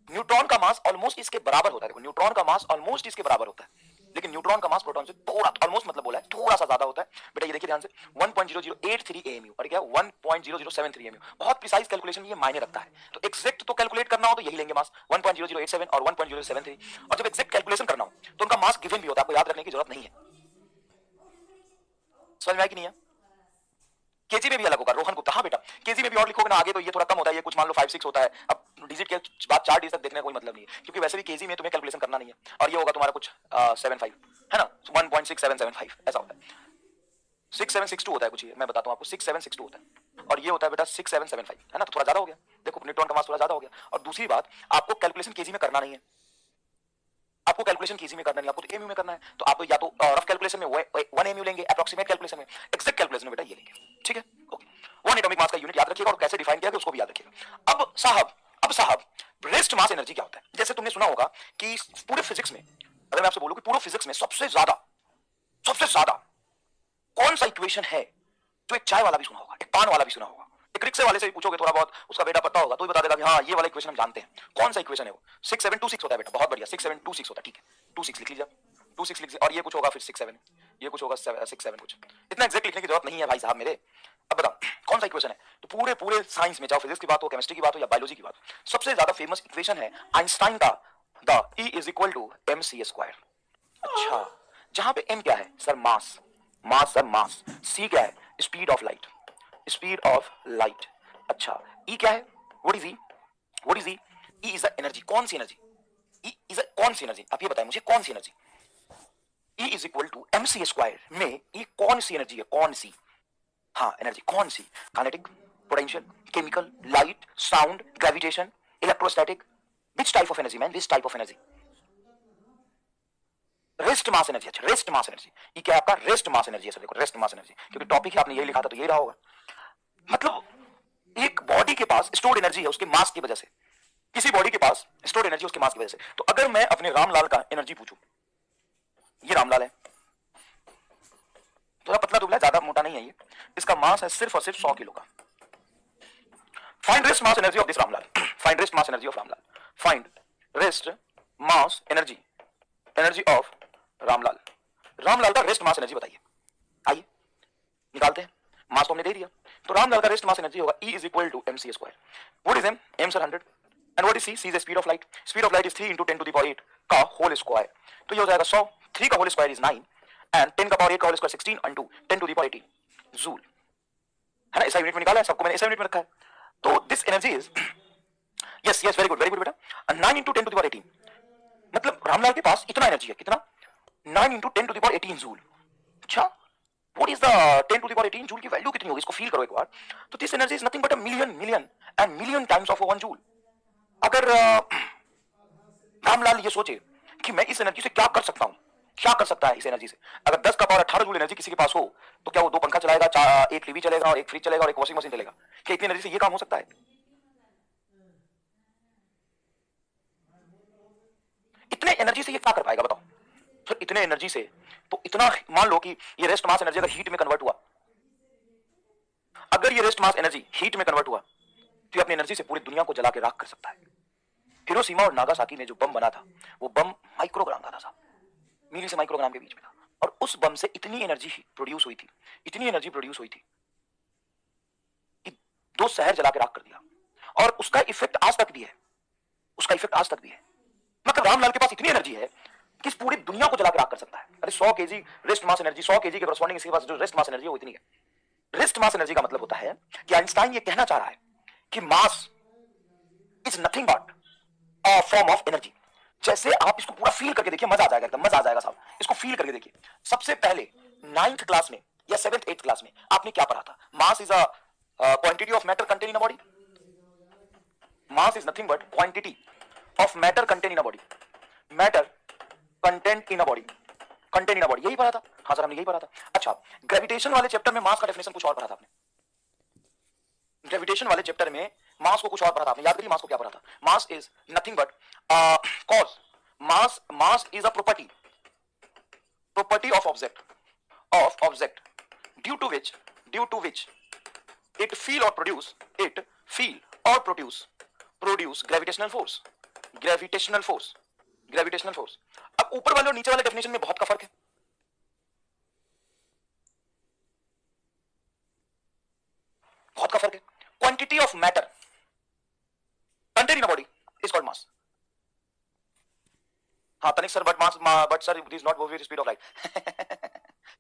न्यूट्रॉन का मास ऑलमोस्ट इसके बराबर होता है। देखो न्यूट्रॉन का मास ऑलमोस्ट इसके बराबर होता है, लेकिन न्यूट्रॉन का मास प्रोटॉन से थोड़ा, ऑलमोस्ट मतलब बोला है, थोड़ा सा ज्यादा होता है। बेटा ये देखिए ध्यान से, 1.0083 AMU और क्या 1.0073 AMU। बहुत प्रिसाइज कैलकुलेशन ये मायने रखता है। तो एग्जैक्ट तो कैलकुलेट करना हो तो यही लेंगे मास 1.0087 और 1.073, और जब एग्जैक्ट कैलकुलेशन करना हो तो उनका मास गिवन भी होता है, आपको याद रखने की जरूरत नहीं है। समझ में आया कि नहीं है? केजी में भी अलग होगा, रोहन गुप्ता। हाँ बेटा, केजी में भी और लिखोगे ना आगे तो ये थोड़ा कम होता है, ये कुछ मान लो 5-6 होता है। अब डिजिट के बाद 4 डिजिट तक देखने का कोई मतलब नहीं है, क्योंकि वैसे भी केजी में तुम्हें कैलकुलेशन करना नहीं है। और ये होगा तुम्हारा कुछ 75, है ना, 1.6775 ऐसा होता है। 6762 होता है कुछ, ये मैं बताता हूँ आपको, 6762 होता है, और ये होता है बेटा 6775, है ना। तो थोड़ा ज्यादा हो गया, देखो न्यूट्रॉन का मास थोड़ा ज्यादा हो गया। और दूसरी बात, आपको कैलकुलेशन केजी में करना नहीं है, आपको कैलकुलेशन केजी में करना नहीं, आपको तो एमयू में करना है। तो आप या तो रफ कैलकुलेशन में 1 एमयू लेंगे, अप्रॉक्सीमेट कैलकुलेशन में, एक्सैक्ट कैलकुलेशन में बेटा ये लेंगे, ठीक है। ओके, 1 एटॉमिक मास का यूनिट याद रखिएगा और कैसे डिफाइन किया गया उसको भी याद रखिएगा। अब साहब रेस्ट मास एनर्जी क्या होता है? जैसे तुमने सुना होगा कि पूरे फिजिक्स में, अगर मैं आपसे बोलूं कि पूरे फिजिक्स में सबसे ज्यादा कौन सा इक्वेशन है जो एक चाय वाला भी सुना होगा, एक पान वाला भी सुना होगा, एक रिक्शे वाले से भी पूछोगे थोड़ा बहुत, उसका बेटा पता होगा तो भी बता देगा कि हाँ ये वाला इक्वेशन हम जानते हैं। कौन सा इक्वेशन है वो? 6726 होता है बेटा, बहुत बढ़िया, 6726 होता है, ठीक है, 26 लिख लीजिए, 26 लिख लीजिए, और ये कुछ होगा फिर 67, ये कुछ होगा 67 कुछ, इतना एग्जैक्ट लिखने की जरूरत नहीं है भाई साहब मेरे। अब बताओ कौन सा इक्वेशन है? तो पूरे साइंस में, चाहे फिजिक्स की बात हो, केमिस्ट्री की बात हो या बायोलॉजी की बात हो, सबसे ज्यादा फेमस इक्वेशन है आइंस्टाइन का, the E is equal to mc²। अच्छा, जहां पे m क्या है sir? Mass, mass sir mass. c क्या है? Speed of light, speed of light. अच्छा, e क्या है? What is e? What is e? e is a energy. कौन सी एनर्जी? e इज अ कौन सी एनर्जी? आप ये बताएं मुझे, कौन सी एनर्जी? e is equal to mc² में e कौन सी एनर्जी है? कौन सी? हाँ एनर्जी कौन सी? Kinetic, potential, chemical, light, sound, gravitation, electrostatic? Which type of energy man? Which type of energy? Rest mass energy. अच्छा, रेस्ट मास एनर्जी, ये क्या आपका? रेस्ट मास एनर्जी है सर। देखो रेस्ट मास एनर्जी, क्योंकि टॉपिक ही आपने यही लिखा था तो यही रहा होगा। मतलब एक बॉडी के पास स्टोर्ड एनर्जी है उसके मास की वजह से, किसी बॉडी के पास स्टोर्ड एनर्जी उसके मास की वजह से। तो अगर मैं अपने रामलाल का एनर्जी पूछूं, ये रामलाल है, थोड़ा पतला दुबला, ज्यादा मोटा नहीं है ये, इसका मास है सिर्फ और सिर्फ 100 किलो का। Find rest mass energy of this Ramlal, find rest mass energy of Ramlal, find rest mass energy, energy of Ramlal. Ramlal का रेस्ट मास एनर्जी बताइए, आइए निकालते हैं। मास तो हमने दे दिया, तो रामलाल का रेस्ट मास एनर्जी होगा E is equal to mc²। What is m? m sir 100, and what is c? c is the speed of light, speed of light is 3 × 10⁸ का होल स्क्वायर, तो ये हो जाएगा 100, 3 का होल स्क्वायर इज 9 एंड 10 का power 8 का whole square 16 × 10⁸ joule, है ना? ऐसा यूनिट में निकाला है, सबको मैंने ऐसा यूनिट में रखा है। तो this energy is, yes yes, very good बेटा, 9 × 10⁸, मतलब रामलाल के पास इतना एनर्जी है, कितना? 9 × 10⁸ जूल। अच्छा, व्हाट इज द 10⁸ जूल की वैल्यू कितनी होगी? इसको फील करो एक बार। तो this energy is nothing but a million and million times of 1 joule. अगर रामलाल ये सोचे कि मैं इस एनर्जी से क्या कर सकता हूं, क्या कर सकता है इस एनर्जी से, अगर 10 का पावर 18 जूल एनर्जी किसी के पास हो, तो क्या वो 2 पंखा चलाएगा, एक टीवी चलेगा और एक फ्रिज चलेगा और एक वॉशिंग मशीन चलेगा? क्या इतनी एनर्जी से ये काम हो सकता है? इतने एनर्जी से ये क्या कर पाएगा बताओ? तो इतने एनर्जी से, तो इतना मान लो कि ये रेस्ट मास एनर्जी अगर हीट में कन्वर्ट हुआ, अगर ये रेस्ट मास एनर्जी हीट में कन्वर्ट हुआ, तो ये अपनी एनर्जी से पूरी दुनिया को जला के राख कर सकता है। हिरोशिमा और नागासाकी में जो बम बना था, वो बम माइक्रोग्राम का था, मिली से माइक्रोग्राम के बीच में था, और उस बम से इतनी एनर्जी प्रोड्यूस हुई थी, इतनी एनर्जी प्रोड्यूस हुई थी कि 2 शहर जला के राख कर दिया, और उसका इफेक्ट आज तक भी है, उसका इफेक्ट आज तक भी है। मतलब रामलाल के पास इतनी एनर्जी है कि इस पूरी दुनिया को जला के राख कर सकता है। अरे 100 KG rest mass energy, 100 KG के करस्पॉन्डिंग इसके पास जो रेस्ट मास एनर्जी है वो इतनी है। रेस्ट मास एनर्जी का मतलब होता है कि आइंस्टाइन ये कहना चाह रहा है कि मास is nothing but a form of energy. जैसे आप इसको पूरा फील करके देखिए, मजा आ जाएगा, एकदम मजा आ जाएगा साहब, इसको फील करके देखिए। सबसे पहले 9th क्लास में या 7th 8th क्लास में आपने क्या पढ़ा था? Mass is a quantity of matter contain in a body. Mass is nothing but quantity of matter contain in a body, matter content in a body, content in a body, यही पढ़ा था। हाँ sir हमने यही पढ़ा था। अच्छा, gravitation वाले चैप्टर में मास का डेफिनेशन कुछ और पढ़ा था आपने। ग्रेविटेशन वाले चैप्टर में मास को कुछ और पढ़ा था आपने, याद करिए मास को क्या पढ़ा था? Mass is nothing but cause, mass is a property of object due to which it feel और प्रोड्यूस ग्रेविटेशनल फोर्स। अब ऊपर वाले और नीचे वाले डेफिनेशन में बहुत का फर्क है, बहुत का फर्क है। Quantity of matter contain in a body is called मास। हाँ तनिक sir, but sir it is not move with speed of light.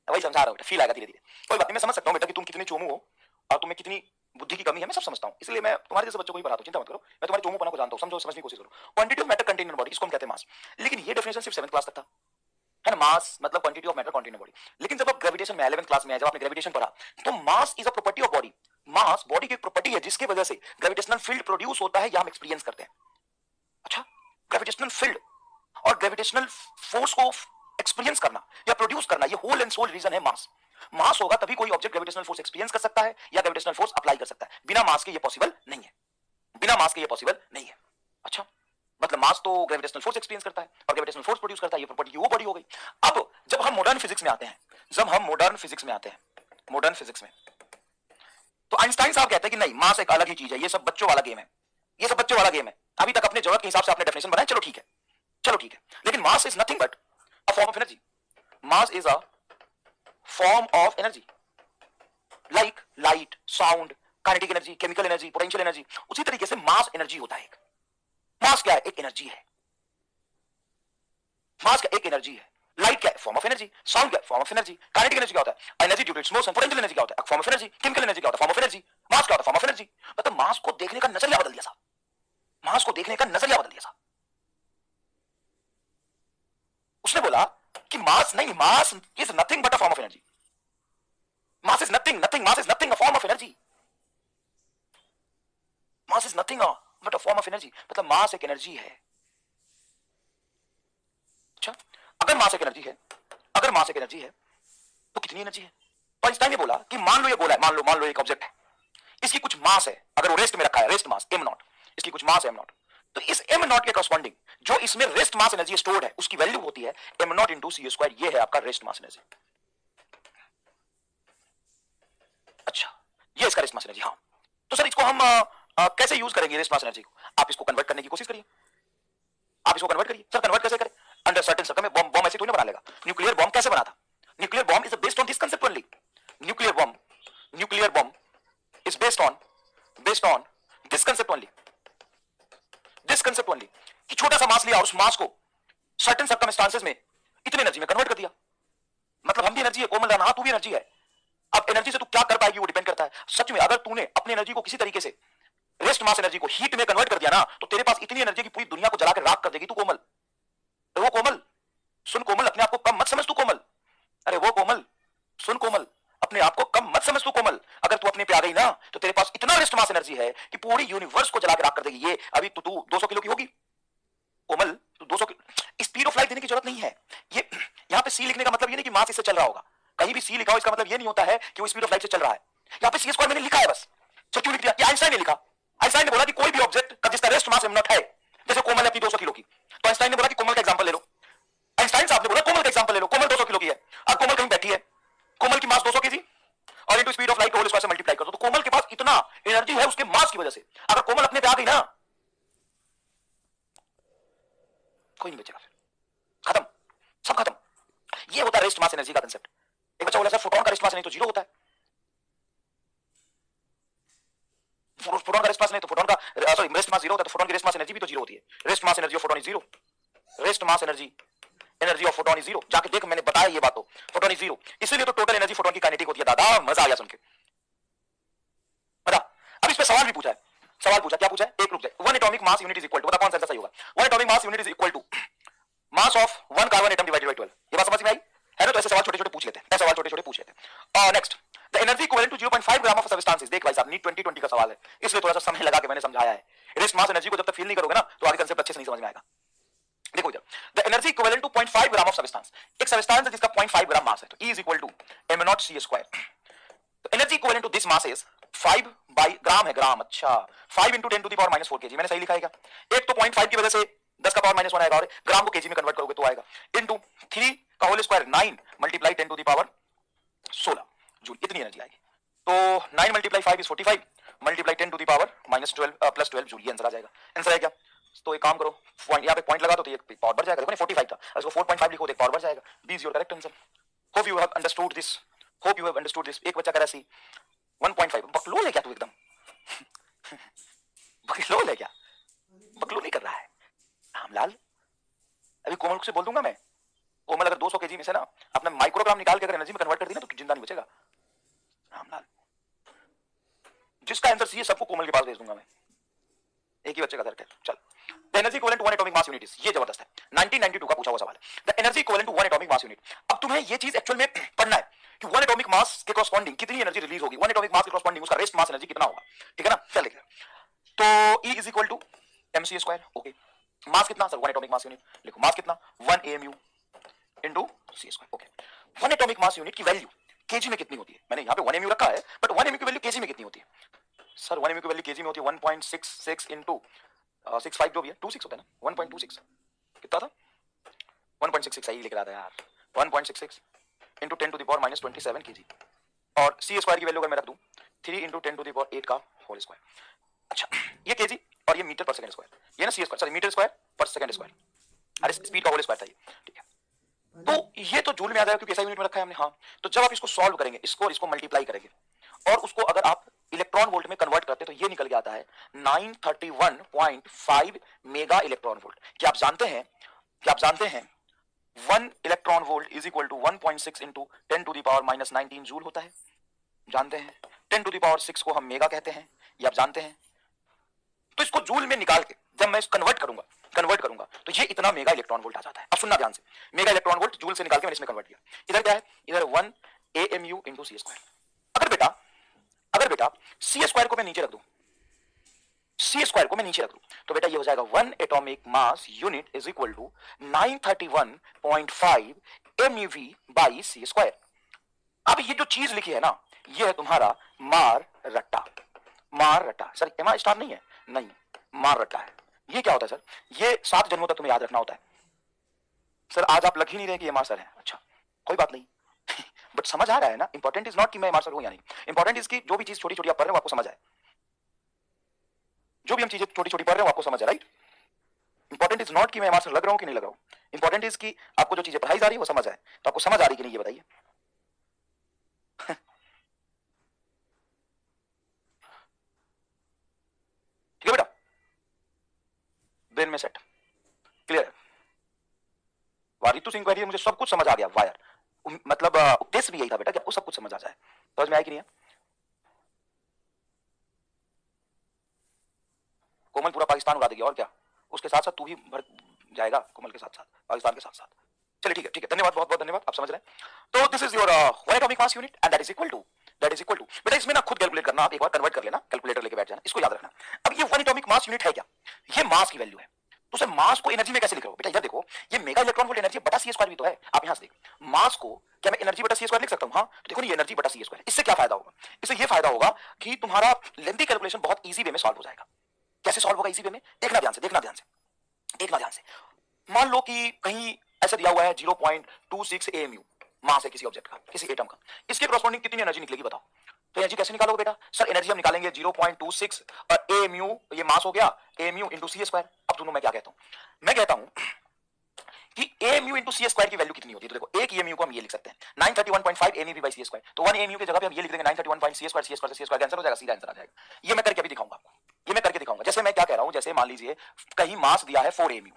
वही समझा रहा हूं बेटा, फील आएगा धीरे धीरे। कोई बात नहीं, मैं समझ सकता हूं बेटा कि तुम कितने चोमू हो और तुम्हें कितनी बुद्धि की कमी है, मैं सब समझता हूं, इसलिए मैं तुम्हारे जैसे बच्चों को ही पढ़ाता हूं, चिंता मत करो, मैं तुम्हारे चोमूपना को जानता हूं, समझो, समझने की कोशिश करो। Quantity of matter contain in body, इसको हम कहते हैं मास। लेकिन ये डेफिनेशन सिर्फ 7th क्लास तक था, है ना? मास मतलब quantity of matter contain in body. लेकिन जब आप ग्रेविटेशन में 11th क्लास में आए, जब आपने ग्रेविटेशन पढ़ा, तो मास is a property of body. Mass body की एक प्रॉपर्टी है जिसकी वजह से ग्रेविटेशनल फील्ड प्रोड्यूस होता है, या हम एक्सपीरियंस करते हैं। अच्छा, ग्रेविटेशनल फील्ड और ग्रेविटेशनल फोर्स को एक्सपीरियंस करना या प्रोड्यूस करना, ये होल एंड सोल रीजन है मास। मास होगा तभी कोई ऑब्जेक्ट ग्रेविटेशनल फोर्स एक्सपीरियंस कर सकता है या ग्रेविटेशनल फोर्स अप्लाई कर सकता है। बिना मास के ये पॉसिबल नहीं है, बिना मास के ये पॉसिबल नहीं है। अच्छा, मतलब मास तो ग्रेविटेशनल फोर्स एक्सपीरियंस करता है और ग्रेविटेशनल फोर्स प्रोड्यूस करता है, ये प्रॉपर्टी वो बॉडी हो गई। अब जब हम मॉडर्न फिजिक्स में आते हैं, मॉडर्न फिजिक्स में तो आइंस्टाइन साहब कहते हैं कि नहीं, मास एक अलग ही चीज है, ये सब बच्चों वाला गेम है, ये सब बच्चों वाला गेम है। अभी तक अपने जरूरत के हिसाब से आपने डेफिनेशन बनाया, चलो ठीक है, लेकिन मास is nothing but a form of energy. Mass is a form of energy, like light, sound, kinetic energy, chemical energy, potential energy. उसी तरीके से मास एनर्जी होता है। मास क्या है? एक एनर्जी है। मास क्या? एक एनर्जी है। लाइट क्या है? Form of energy. साउंड क्या है? Form of energy. Kinetic energy क्या होता है? Energy due to its motion. Potential energy क्या होता है? Form of energy. Chemical energy क्या होता है? Form of energy. मास क्या होता है? Form of energy. मतलब मास को देखने का नजरिया बदल दिया साहब, मास को देखने का नजरिया बदल दिया साहब। उसने बोला कि मास नहीं, मास is nothing but a form of energy. Mass is nothing, mass is nothing, a form of energy. Mass is nothing but a form of energy, मतलब मास एक एनर्जी है। अच्छा, अगर मास एक एनर्जी है, तो कितनी एनर्जी है? तो आइंस्टाइन ने बोला कि मान लो ये गोला है, मान लो एक ऑब्जेक्ट है, इसकी कुछ मास है, अगर वो रेस्ट में रखा है, रेस्ट मास m नॉट, इसकी कुछ मास है m नॉट, तो इस m नॉट के करस्पॉन्डिंग जो इसमें रेस्ट मास एनर्जी स्टोर्ड है, उसकी वैल्यू होती है m naught into C square. ये है आपका रेस्ट मास एनर्जी। अच्छा, ये इसका रेस्ट मास एनर्जी। हाँ, तो सर इसको हम कैसे यूज करेंगे रेस्ट मास एनर्जी को? आप इसको कन्वर्ट करने की कोशिश करिए, सर कन्वर्ट कैसे करें? अंडर सर्टेन सर्कम में बॉम्ब ऐसे थोड़ी ना बना लेगा। न्यूक्लियर बॉम्ब कैसे बना था? Nuclear bomb is based on this concept only. Nuclear bomb is based on this concept only, कि छोटा सा मास लिया और उस मास को सर्टेन सर्कमस्टांसेस में इतने एनर्जी में कन्वर्ट कर दिया। मतलब हम भी एनर्जी है, कोमल राना, तू भी एनर्जी है। अब एनर्जी से तू क्या कर पाएगी वो डिपेंड करता है। सच में अगर तूने अपनी एनर्जी को किसी तरीके से रेस्ट मास एनर्जी को हीट में कन्वर्ट कर दिया ना, तो तेरे पास इतनी एनर्जी की पूरी दुनिया को जला के राख कर देगी। तू कोमल, वो कोमल सुन, कोमल अपने आप को कम मत समझ तू कोमल। अरे वो कोमल सुन, कोमल अपने आप को कम मत समझ तू कोमल। अगर तू अपने पे आ गई ना, तो तेरे पास इतना रेस्ट मास एनर्जी है कि पूरी यूनिवर्स को जला के राख कर देगी। ये अभी तू 200 किलो की होगी कोमल, तू 200 किलो। स्पीड ऑफ लाइट देने की जरूरत नहीं है। ये यहां पे सी लिखने का मतलब ये नहीं कि मास इससे चल रहा होगा। कहीं भी सी लिखा हो इसका मतलब ये नहीं होता है कि वो स्पीड ऑफ लाइट से चल रहा है। यहां पे सी स्क्वायर मैंने लिखा है बस। तो क्यों लिख दिया? ये आइंस्टाइन ने लिखा। आइंस्टाइन ने बोला कि कोई भी ऑब्जेक्ट का जिसका रेस्ट मास m नॉट है, जैसे कोमल है अपनी 200 किलो की, तो आइंस्टाइन ने बोला कि कोमल का एग्जांपल ले लो। आइंस्टाइन साहब ने बोला कोमल का एग्जांपल ले लो। कोमल 200 किलो की है। अब कोमल कहीं बैठी है, कोमल की मास 200 केजी और into speed of light whole square से मल्टीप्लाई कर दो, तो कोमल के पास इतना एनर्जी है उसके मास की वजह से। अगर कोमल अपने पे आ गई ना, कोई नहीं बचेगा, फिर खत्म, सब खत्म। ये होता है रेस्ट मास एनर्जी का कांसेप्ट। एक बच्चा बोला सर फोटोन का रेस्ट मास नहीं तो जीरो होता है। फोटोन का रेस्ट मास नहीं तो फोटोन का सॉरी रेस्ट मास जीरो होता है, तो फोटोन की रेस्ट मास एनर्जी भी तो जीरो होती है। Rest mass energy of photon is zero. Rest mass energy of photon is zero. जाके देख, मैंने बताया ये बात, तो फोटोन इज जीरो, इसीलिए तो टोटल एनर्जी फोटोन की काइनेटिक होती है। दादा मजा आ गया सुन के, बता। अब इस पे सवाल भी पूछा है, क्या पूछा है? एक रुक जाए। One atomic mass unit is equal to, बता कौन सा आंसर सही होगा? One atomic mass unit is equal to mass of one carbon atom divided by 12। ये बात समझ में आई है ना? तो ऐसे सवाल छोटे छोटे पूछ लेते हैं, ऐसे सवाल छोटे छोटे पूछ लेते हैं। Next, the energy equivalent to 0.5 gram of substances. देख भाई साहब, नीट 2020 का सवाल है, इसलिए थोड़ा सा समय लगा के मैंने समझाया है। रेस्ट मास एनर्जी को जब तक फील नहीं करोगे ना, तो आगे कंसेप्ट अच्छे से नहीं समझ में आएगा। देखो इधर, the energy equivalent to 0.5 gram of substance. एक सब्सटेंस है जिसका 0.5 ग्राम मास है, तो E is equal to m not c square. तो energy equivalent to this mass is 5 by gram है, ग्राम। अच्छा, 5 into 10 to the power -4 kg। मैंने सही लिखा है क्या? एक तो 0.5 की वजह से 10 का पावर -1 आएगा, और ग्राम को केजी में कन्वर्ट करोगे तो आएगा इनटू 3 का whole square 9 multiply 10 to the power 16 joule, इतनी एनर्जी आएगी। तो 9 multiply 5 is 45 multiply 10 to the power -12 plus 12 joule. ये आंसर आ जाएगा। आंसर है क्या? तो एक काम करो, पॉइंट यहाँ पे पॉइंट लगा दो, तो ये पावर बढ़ जाएगा। देखो ना 45 था, इसको 4.5 लिखो तो एक पावर बढ़ जाएगा। B is your correct answer. Hope you have understood this, एक बच्चा कह रहा सी 1.5। बकलोल है क्या तू? एकदम बकलोल है क्या? बकलोल नहीं कर रहा है रामलाल। अभी कोमल से बोल दूंगा मैं, कोमल अगर 200 केजी में से ना अपना माइक्रोग्राम निकाल के अगर एनर्जी में कन्वर्ट कर दी ना, तो जिंदा नहीं बचेगा रामलाल। जिसका आंसर सी है सबको कोमल के पास भेज दूंगा मैं, एक ही बच्चे का दर्द है। चल, the energy equivalent to 1 atomic mass unit is, ये जबरदस्त है, 1992 का पूछा हुआ सवाल है। The energy equivalent to 1 atomic mass unit. अब तुम्हें ये चीज एक्चुअल में पढ़ना है कि 1 एटॉमिक मास के कॉरस्पॉन्डिंग कितनी एनर्जी रिलीज होगी, 1 एटॉमिक मास के कॉरस्पॉन्डिंग उसका रेस्ट मास एनर्जी कितना होगा, ठीक है ना? चल लिख, तो E is equal to mc square. Okay, mass कितना सर? 1 एटॉमिक मास यूनिट लिखो, मास कितना 1 AMU into c square. Okay, 1 atomic mass unit की वैल्यू केजी में कितनी होती है? मैंने यहाँ पे 1 AMU रखा है, बट 1 AMU की वैल्यू केजी में कितनी होती है? सर 1 AMU की वैल्यू केजी में होती है 1.66 इनटू 65 जो भी है 26 होता है ना, 1.26 कितना था, 1.66 सही लिख रहा था यार, 1.66 into 10 to the power minus 27 KG, और सी स्क्वायर की वैल्यू अगर मैं रख दूं 3 इंटू 10 टू द पावर 8 का होल स्क्वायर। अच्छा ये केजी और ये मीटर पर सेकंड स्क्वायर, ये ना सी स्क्वायर, सॉरी मीटर स्क्वायर पर सेकंड स्क्वायर, अरे स्पीड का होल स्क्वायर था ये, ठीक है। तो ये तो जूल में आ जाएगा क्योंकि ऐसा यूनिट में रखा है हमने। हाँ तो जब आप इसको सॉल्व करेंगे, इसको मल्टीप्लाई करेंगे और उसको अगर आप इलेक्ट्रॉन वोल्ट में कन्वर्ट करते हैं तो ये निकल के आता है 931.5 मेगा इलेक्ट्रॉन वोल्ट। क्या आप जानते हैं 1 electron volt is equal to 1.6 into 10 to the power minus 19 joule होता है, जानते हैं। 10 टू द पावर 6 को हम मेगा कहते हैं, ये आप जानते हैं। तो इसको जूल में निकाल के जब मैं कन्वर्ट करूंगा तो ये इतना मेगा इलेक्ट्रॉन वोल्ट आ जाता है। अब सुनना ध्यान से, मेगा इलेक्ट्रॉन वोल्ट जूल से निकाल के मैंने इसमें कन्वर्ट किया। इधर क्या है, इधर 1 AMU इंटू सी स्क्वायर। अगर बेटा सी स्क्वायर को मैं नीचे रख दूं, तो बेटा ये हो जाएगा 1 atomic mass unit is equal to 931.5 MeV by C square. अब ये जो चीज लिखी है ना, ये है तुम्हारा मार रट्टा। सर एमा स्टार नहीं है, नहीं मार रट्टा है। ये क्या होता है सर, ये 7 जन्मों तक तुम्हें याद रखना होता है। सर आज आप लग ही नहीं रहे कि ये मास्टर है, अच्छा कोई बात नहीं बट समझ आ रहा है ना। इंपॉर्टेंट इज नॉट कि मैं मास्टर हूं या नहीं, इंपॉर्टेंट इज कि जो भी चीज छोटी छोटी आप पढ़ रहे हो आपको समझ आए, जो भी हम चीजें छोटी छोटी पढ़ रहे हो आपको समझ आए, राइट। इंपॉर्टेंट इज नॉट कि मैं मास्टर लग रहा हूं कि नहीं लग रहा हूं, इंपॉर्टेंट इज कि आपको जो चीजें पढ़ाई जा रही है वो समझ आए। तो आपको समझ आ रही कि नहीं ये बताइए ठीक है बेटा, ब्रेन में सेट क्लियर। रितु सिंह कह रही है मुझे सब कुछ समझ आ गया, वायर मतलब उद्देश्य भी यही था बेटा कि आपको सब कुछ समझ आ जाए। समझ में आया कि नहीं है? कोमल पूरा पाकिस्तान उड़ा देगी और क्या, उसके साथ साथ तू भी भर जाएगा कोमल के साथ साथ, पाकिस्तान के साथ साथ। चलिए ठीक है धन्यवाद, बहुत बहुत धन्यवाद, आप समझ रहे हैं। तो this is your 1 atomic mass unit and that is equal to बेटा इसमें ना खुद कैलकुलेट करना, आप एक बार कन्वर्ट कर लेना, कैलकुलेटर लेके बैठ जाना, इसको याद रखना। अब ये 1 एटॉमिक मास यूनिट है क्या, ये मास की वैल्यू है। तो उसे मास को एनर्जी में कैसे लिख रहे हो बेटा, इधर देखो ये मेगा इलेक्ट्रॉन वोल्ट एनर्जी बटा सी स्क्वायर भी तो है। आप यहां से देखो मास को क्या मैं एनर्जी बटा सी स्क्वायर लिख सकता हूं, हां तो देखो ये एनर्जी बटा सी स्क्वायर। इससे क्या फायदा होगा, इससे ये फायदा होगा कि तुम्हारा लेंथी कैलकुलेशन बहुत इजी वे में सॉल्व हो जाएगा। कैसे सॉल्व होगा इजी वे में, देखना ध्यान से। मान लो कि कहीं ऐसा दिया हुआ है 0.26 AMU मास है किसी ऑब्जेक्ट का, किसी एटम का, इसके कॉरस्पॉन्डिंग कितनी एनर्जी निकलेगी बताओ। तो एनर्जी कैसे निकालोगे बेटा, सर एनर्जी हम निकालेंगे 0.26 और AMU ये मास हो गया, AMU इंटू सी स्क्वायर। अब दोनों मैं क्या कहता हूं, मैं कहता हूं कि AMU इंटू सी स्क्वायर की वैल्यू कितनी होती है। तो देखो एक AMU को हम ये लिख सकते हैं 931.5 MeV बाई सी स्क्वायर। तो 1 AMU की जगह पे हम ये लिख देंगे 931 सी स्क्वायर आंसर हो जाएगा, सीधा आंसर आ जाएगा। ये मैं करके भी दिखाऊंगा आपको, ये मैं करके दिखाऊंगा। जैसे मैं क्या कह रहा हूं, जैसे मान लीजिए कहीं मास दिया है 4 AMU,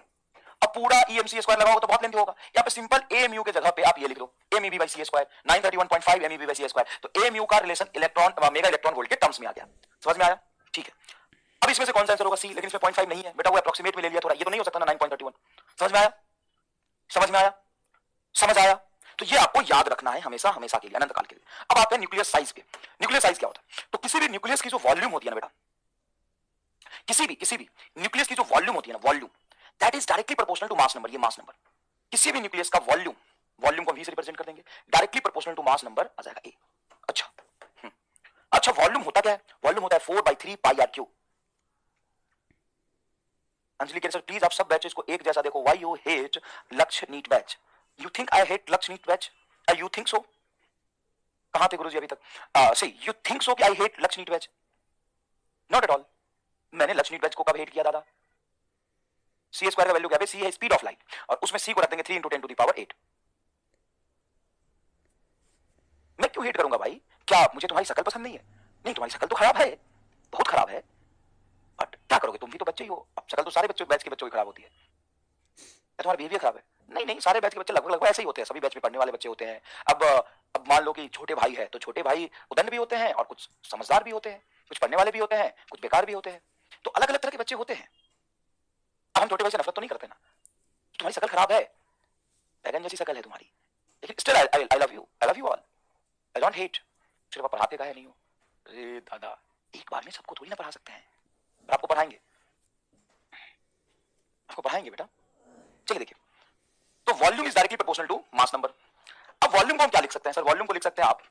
अब पूरा EMC स्क्वायर लगाओगे तो बहुत लेंथी होगा। यहाँ पे सिंपल AMU के जगह पे आप ये लिख लो MEV by C square, 931.5 MEV by C square. तो AMU का relation electron mega electron volt के टर्म्स में आ गया, समझ में आया, ठीक है। अब इसमें से कौन सा आंसर होगा, सी, लेकिन इसमें 0.5 नहीं है बेटा, वो अप्रोक्सीमेट में ले लिया थोड़ा, ये तो नहीं हो सकता ना 9.31। समझ में आया। तो ये आपको याद रखना है हमेशा के लिए, अनंत काल के लिए। अब आते हैं न्यूक्लियस साइज पे। न्यूक्लियस साइज क्या होता है, तो किसी भी न्यूक्लियस की जो वॉल्यूम होती है ना बेटा, किसी भी न्यूक्लियस की जो वॉल्यूम होती है ना, volume that is directly proportional to mass number. ये मास नंबर किसी भी न्यूक्लियस का वॉल्यूम को v से रिप्रेजेंट कर देंगे, directly proportional to mass number आ जाएगा a। अच्छा वॉल्यूम होता क्या है, वॉल्यूम होता है 4/3 pi r cube. Anjali sir please आप सब बैचेस को एक जैसा देखो। Why you hate Lakshya NEET batch, you think I hate Lakshya NEET batch, you think so, कहां थे गुरुजी अभी तक, सी यू थिंक सो कि I hate Lakshya NEET batch, not at all. मैंने लक्ष्य नीट बैच को कब हेट किया दादा, सी स्क्वायर का वैल्यू क्या है, सी है स्पीड ऑफ लाइट, और उसमें सी को रख देंगे 3 इंटू 10 टू द पावर 8। मैं क्यों हेट करूंगा भाई, क्या मुझे तुम्हारी शक्ल पसंद नहीं है, नहीं तुम्हारी शक्ल तो खराब है, बहुत खराब है, बट क्या करोगे, तुम भी तो बच्चे ही हो। अब शक्ल तो सारे बच्चों बैच के बच्चों की खराब होती है, तुम्हारा बिहेवियर खराब है, नहीं सारे बैच के बच्चे लगभग ऐसे ही होते हैं, सभी बैच में पढ़ने वाले बच्चे होते हैं। अब मान लो कि छोटे भाई है तो छोटे भाई उदंड भी होते हैं और कुछ समझदार भी होते हैं, कुछ पढ़ने वाले भी होते हैं, कुछ बेकार भी होते हैं, तो अलग अलग तरह के बच्चे होते हैं। अब हम छोटे भाई से नफरत तो नहीं करते ना, तुम्हारी शक्ल खराब है, बैगन जैसी शक्ल है तुम्हारी, लेकिन still I love you all, I don't hate. सिर्फ आप पढ़ाते काहे नहीं हो, अरे दादा एक बार में सबको थोड़ी ना पढ़ा सकते हैं, पर आपको पढ़ाएंगे बेटा। चलिए देखिए, तो volume is directly proportional to mass number. अब वॉल्यूम को हम क्या लिख सकते हैं सर, वॉल्यूम को लिख सकते हैं आप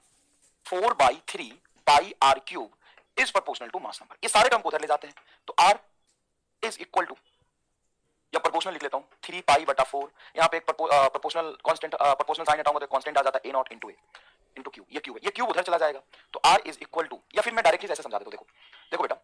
4/3 pi r cube is proportional to mass number. ये सारे टर्म को उधर ले जाते हैं, तो r इज इक्वल टू, या प्रोपोर्शनल लिख लेता हूं, 3 पाई बटा 4, यहाँ पे एक प्रोपोर्शनल कांस्टेंट, प्रोपोर्शनल साइन हटाऊंगा तो कांस्टेंट आ जाता है a नॉट इंटू क्यू, ये क्यू है, ये क्यूब उधर चला जाएगा, तो r इज इक्वल टू, या फिर मैं डायरेक्टली ऐसे समझा देता हूं, देखो देखो बेटा,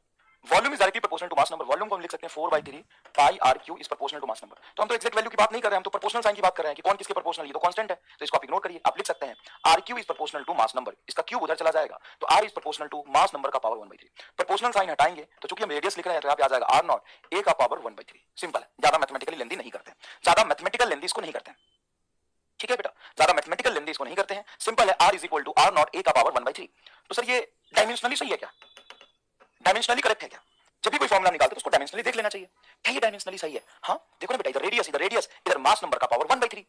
volume is directly proportional to mass number, volume को हम लिख सकते हैं 4/3 pi r cube is proportional to mass number. तो हम तो एग्जैक्ट वैल्यू की बात नहीं कर रहे हैं, हम तो प्रोपोर्शनल साइन की बात कर रहे हैं कि कौन किसके प्रोपोर्शनल, ये तो कांस्टेंट है, तो इसको आप इग्नोर करिए, आप लिख सकते हैं r cube is proportional to mass number, इसका क्यूब उधर चला जाएगा, तो r is proportional to mass number का पावर 1/3, प्रोपोर्शनल साइन हटाएंगे तो चूंकि हम रेडियस लिख रहे हैं तो यहाँ पे आ जाएगा r नॉट a का पावर 1/3, सिंपल है, ज्यादा मैथमेटिकली लेंदी नहीं करते हैं, ज्यादा मैथमेटिकल लेंदी इसको नहीं करते हैं, ठीक है बेटा, ज्यादा मैथमेटिकल लेंदी इसको नहीं करते हैं, सिंपल है, r is equal to r naught a का पावर 1/3। तो सर ये डायमेंशनली सही है क्या, डायमेंशनली करेक्ट है क्या, जब भी कोई फॉर्मूला निकालते तो उसको डायमेंशनली देख लेना चाहिए, क्या ये डायमेंशनली सही है, हाँ देखो ना बेटा, इधर रेडियस इधर मास नंबर का पावर 1/3,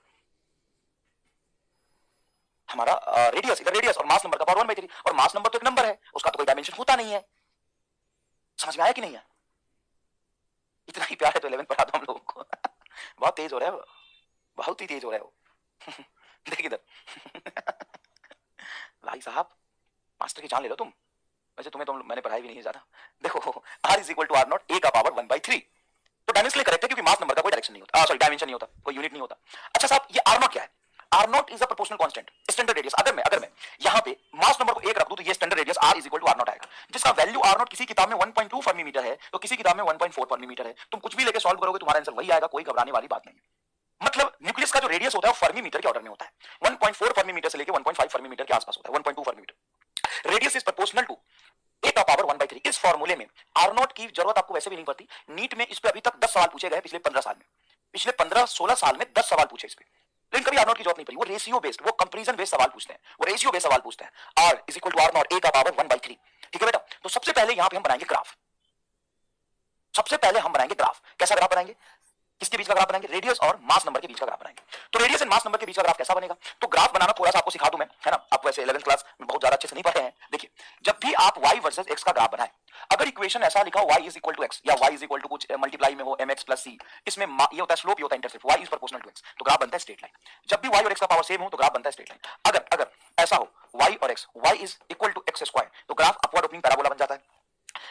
हमारा रेडियस इधर रेडियस और मास नंबर का पावर 1/3, और मास नंबर तो एक नंबर है, उसका तो कोई डायमेंशन होता नहीं है, समझ में आया कि नहीं है, इतना ही प्यार है तो 11 पढ़ा दो हम लोगों को बहुत तेज हो रहा है वो, बहुत ही तेज हो रहा है वो देख इधर भाई साहब मास्टर की जान ले लो तुम, वैसे तुम्हें तो मैंने पढ़ाई भी नहीं है ज्यादा, देखो r is equal to r naught a का पावर 1/3, तो डायमेंशनली करेक्ट है क्योंकि मास नंबर का कोई डायरेक्शन नहीं होता, सॉरी डायमेंशन नहीं होता, कोई यूनिट नहीं होता। अच्छा साहब ये r नॉट क्या है, r not is a proportional constant, standard radius, अगर मैं यहाँ पे मास नंबर को 1 रख दूं तो ये standard radius r is equal to r naught आएगा, जिसका वैल्यू r नॉट किसी किताब में 1.2 फर्मी मीटर है तो किसी किताब में 1.4 फर्मी मीटर है, तुम कुछ भी लेके सॉल्व करोगे तुम्हारा आंसर वही आएगा, कोई घबराने वाली बात नहीं। मतलब न्यूक्लियस का जो रेडियस होता है वो फर्मी मीटर के ऑर्डर में होता है, 1.4 फर्मी मीटर से लेके 1.5 फर्मी मीटर के आसपास होता है, 1.2 fermi metre, radius is proportional to a का पावर 1/3, इस फॉर्मूले में r नॉट की जरूरत आपको वैसे भी नहीं पड़ती, नीट में इस पे अभी तक 10 सवाल पूछे गए पिछले 15 साल में, पिछले 15-16 साल में 10 सवाल पूछे इस पे, लेकिन कभी r नॉट की जरूरत नहीं पड़ी, वो रेशियो बेस्ड, वो कंपैरिजन बेस्ड सवाल पूछते हैं, वो रेशियो बेस्ड सवाल पूछते हैं, r is equal to r naught a का पावर 1/3, ठीक है बेटा। तो सबसे पहले यहां पे हम बनाएंगे ग्राफ, सबसे पहले हम बनाएंगे ग्राफ, कैसा ग्राफ बनाएंगे, किसके बीच का ग्राफ बनाएंगे, रेडियस और मास नंबर के बीच का ग्राफ बनाएंगे, तो रेडियस एंड मास नंबर के बीच का ग्राफ कैसा बनेगा, तो ग्राफ बनाना थोड़ा सा आपको सिखा दूं मैं, है ना, आप वैसे 11th क्लास में बहुत ज्यादा अच्छे से नहीं पढ़े हैं, देखिए जब भी आप y वर्सेस x का ग्राफ बनाएं, अगर इक्वेशन ऐसा लिखा हो y is equal to x या y इज इक्वल टू कुछ मल्टीप्लाई में हो mx प्लस c, इसमें ये होता है स्लोप, ये होता है intercept, y is proportional to x, तो ग्राफ बनता है स्ट्रेट लाइन, जब भी y और x का पावर सेम हो तो ग्राफ बनता है स्ट्रेट लाइन, अगर ऐसा हो y और x, y is equal to x square, तो ग्राफ अपवर्ड ओपनिंग पैराबोला बन जाता है,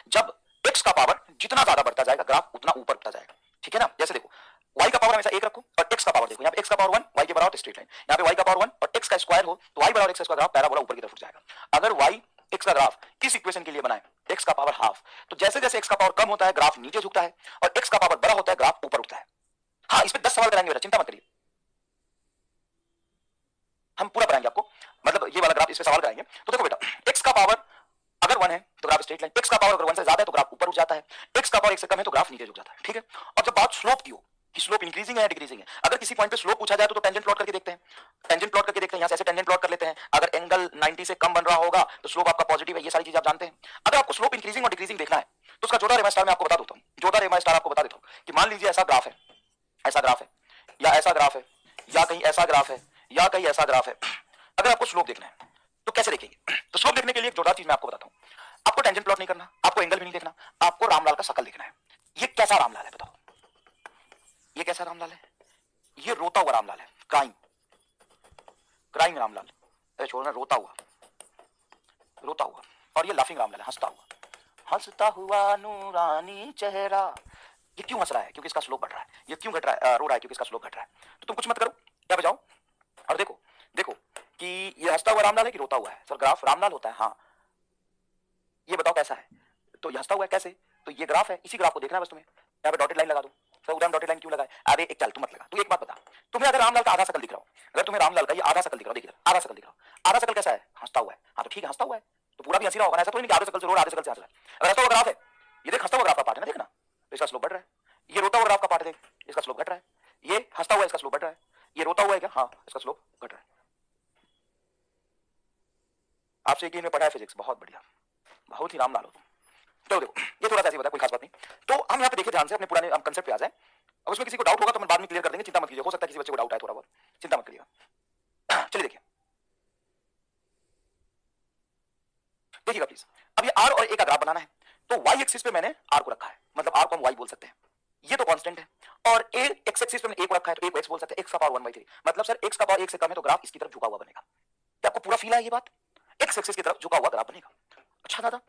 जब x का पावर जितना ज्यादा बढ़ता जाएगा ग्राफ उतना ऊपर उठता जाएगा, ठीक है ना, जैसे देखो y का पावर हमेशा 1 रखो और x का पावर देखो, यहाँ पे x का पावर 1 y के बराबर तो स्ट्रेट लाइन, यहाँ पे y का पावर 1 और x का स्क्वायर हो तो y बराबर x का ग्राफ पैराबोला ऊपर की तरफ उठ जाएगा। अगर y x का ग्राफ किस इक्वेशन के लिए बनाए, x का पावर हाफ, तो जैसे जैसे x का पावर कम होता है ग्राफ नीचे झुकता है और x का पावर बड़ा होता है ग्राफ ऊपर उठता है। हाँ इस पे 10 सवाल कराएंगे बेटा, चिंता मत करिए, हम पूरा कराएंगे आपको, मतलब ये वाला ग्राफ इस पे सवाल कराएंगे। तो देखो बेटा x का पावर अगर 1 है तो ग्राफ स्ट्रेट लाइन, x का पावर अगर 1 से ज्यादा है तो ग्राफ ऊपर उठ जाता है, x का पावर 1 से कम है तो ग्राफ नीचे झुक जाता है, ठीक है। और जब बात स्लोप की हो कि स्लोप इंक्रीजिंग है या डिक्रीजिंग है, अगर किसी पॉइंट पे स्लोप पूछा जाए तो टेंजेंट प्लॉट करके देखते हैं, टेंजेंट प्लॉट करके देखते हैं, यहाँ से ऐसे टेंजेंट प्लॉट कर लेते हैं, अगर एंगल 90 से कम बन रहा होगा तो स्लोप आपका पॉजिटिव है, ये सारी चीज आप जानते हैं। अगर आपको स्लोप इंक्रीजिंग और डिक्रीजिंग देखना है तो उसका जोड़ा रेमा स्टार मैं आपको बता देता हूँ, जोड़ा रेमा स्टार आपको बता देता हूँ कि मान लीजिए ऐसा ग्राफ है, ऐसा ग्राफ है या ऐसा ग्राफ है या कहीं ऐसा ग्राफ है या कहीं ऐसा ग्राफ है, अगर आपको स्लोप देखना है तो कैसे देखेंगे, तो स्लोप देखने के लिए एक जोरदार चीज मैं आपको बताता हूँ, आपको टेंजेंट प्लॉट नहीं करना, आपको एंगल भी नहीं देखना, आपको रामलाल का शकल देखना है। ये कैसा रामलाल है बताओ, ये कैसा रामलाल है, ये रोता हुआ रामलाल है, क्राइम क्राइम रामलाल, अरे छोड़ना, रोता हुआ, और ये लाफिंग रामलाल है, हंसता हुआ नूरानी चेहरा। ये क्यों हंस रहा है, क्योंकि इसका स्लोप बढ़ रहा है, ये क्यों घट रहा है, रो रहा है क्योंकि इसका स्लोप घट रहा है। तो तुम कुछ मत करो, क्या बजाओ और देखो देखो कि ये हंसता हुआ रामलाल है कि रोता हुआ है, सर ग्राफ रामलाल होता है, हाँ ये बताओ कैसा है, तो ये हंसता हुआ है कैसे, तो ये ग्राफ है, इसी ग्राफ को देखना है बस तुम्हें, यहाँ पे डॉटेड लाइन लगा दो, सर उधर डॉटेड लाइन क्यों लगाए, अरे एक चल तू मत लगा, तू एक बात बता, तुम्हें अगर रामलाल का आधा शकल दिख रहा हो, अगर तुम्हें रामलाल का ये आधा शकल दिख रहा हो, देखिए आधा शकल दिख रहा हो, आधा शकल कैसा है, हंसता हुआ है, हाँ तो ठीक है हंसता हुआ है तो पूरा भी हंसी रहा होगा, ऐसा तो नहीं आधे शकल से रो आधे शकल से हंस रहा है, अगर हंसता हुआ ग्राफ है, ये देख हंसता हुआ ग्राफ का पार्ट है ना, देखना तो इसका स्लोप बढ़ रहा है, ये रोता हुआ ग्राफ का पार्ट है, देख इसका स्लोप घट रहा है, ये हंसता हुआ इसका स्लोप बढ़ रहा है, ये रोता हुआ है क्या, हाँ इसका स्लोप घट रहा है। आपसे एक में पढ़ा है फिजिक्स, बहुत बढ़िया, बहुत ही रामलाल हो तुम। तो देखो ये थोड़ा सा ऐसे बता, कोई खास बात नहीं, तो हम यहाँ पे देखिए ध्यान से, अपने पुराने कंसेप्ट पे आ जाए, और उसमें किसी को डाउट होगा तो हम बाद में क्लियर कर देंगे, चिंता मत कीजिए, हो सकता है किसी बच्चे को डाउट आए थोड़ा बहुत, चिंता मत करिएगा। चलिए देखिए देखिएगा प्लीज, अब ये r और a का ग्राफ बनाना है, तो y एक्सिस पे मैंने r को रखा है, मतलब r को हम y बोल सकते हैं, ये तो कांस्टेंट है, और a x एक्सिस पे मैंने a को रखा है तो a को x बोल सकते हैं, x का पावर 1/3, मतलब सर x का पावर 1 से कम है तो ग्राफ इसकी तरफ झुका हुआ बनेगा, क्या आपको पूरा फील है ये बात, x एक्सिस की तरफ झुका हुआ ग्राफ बनेगा। अच्छा दादा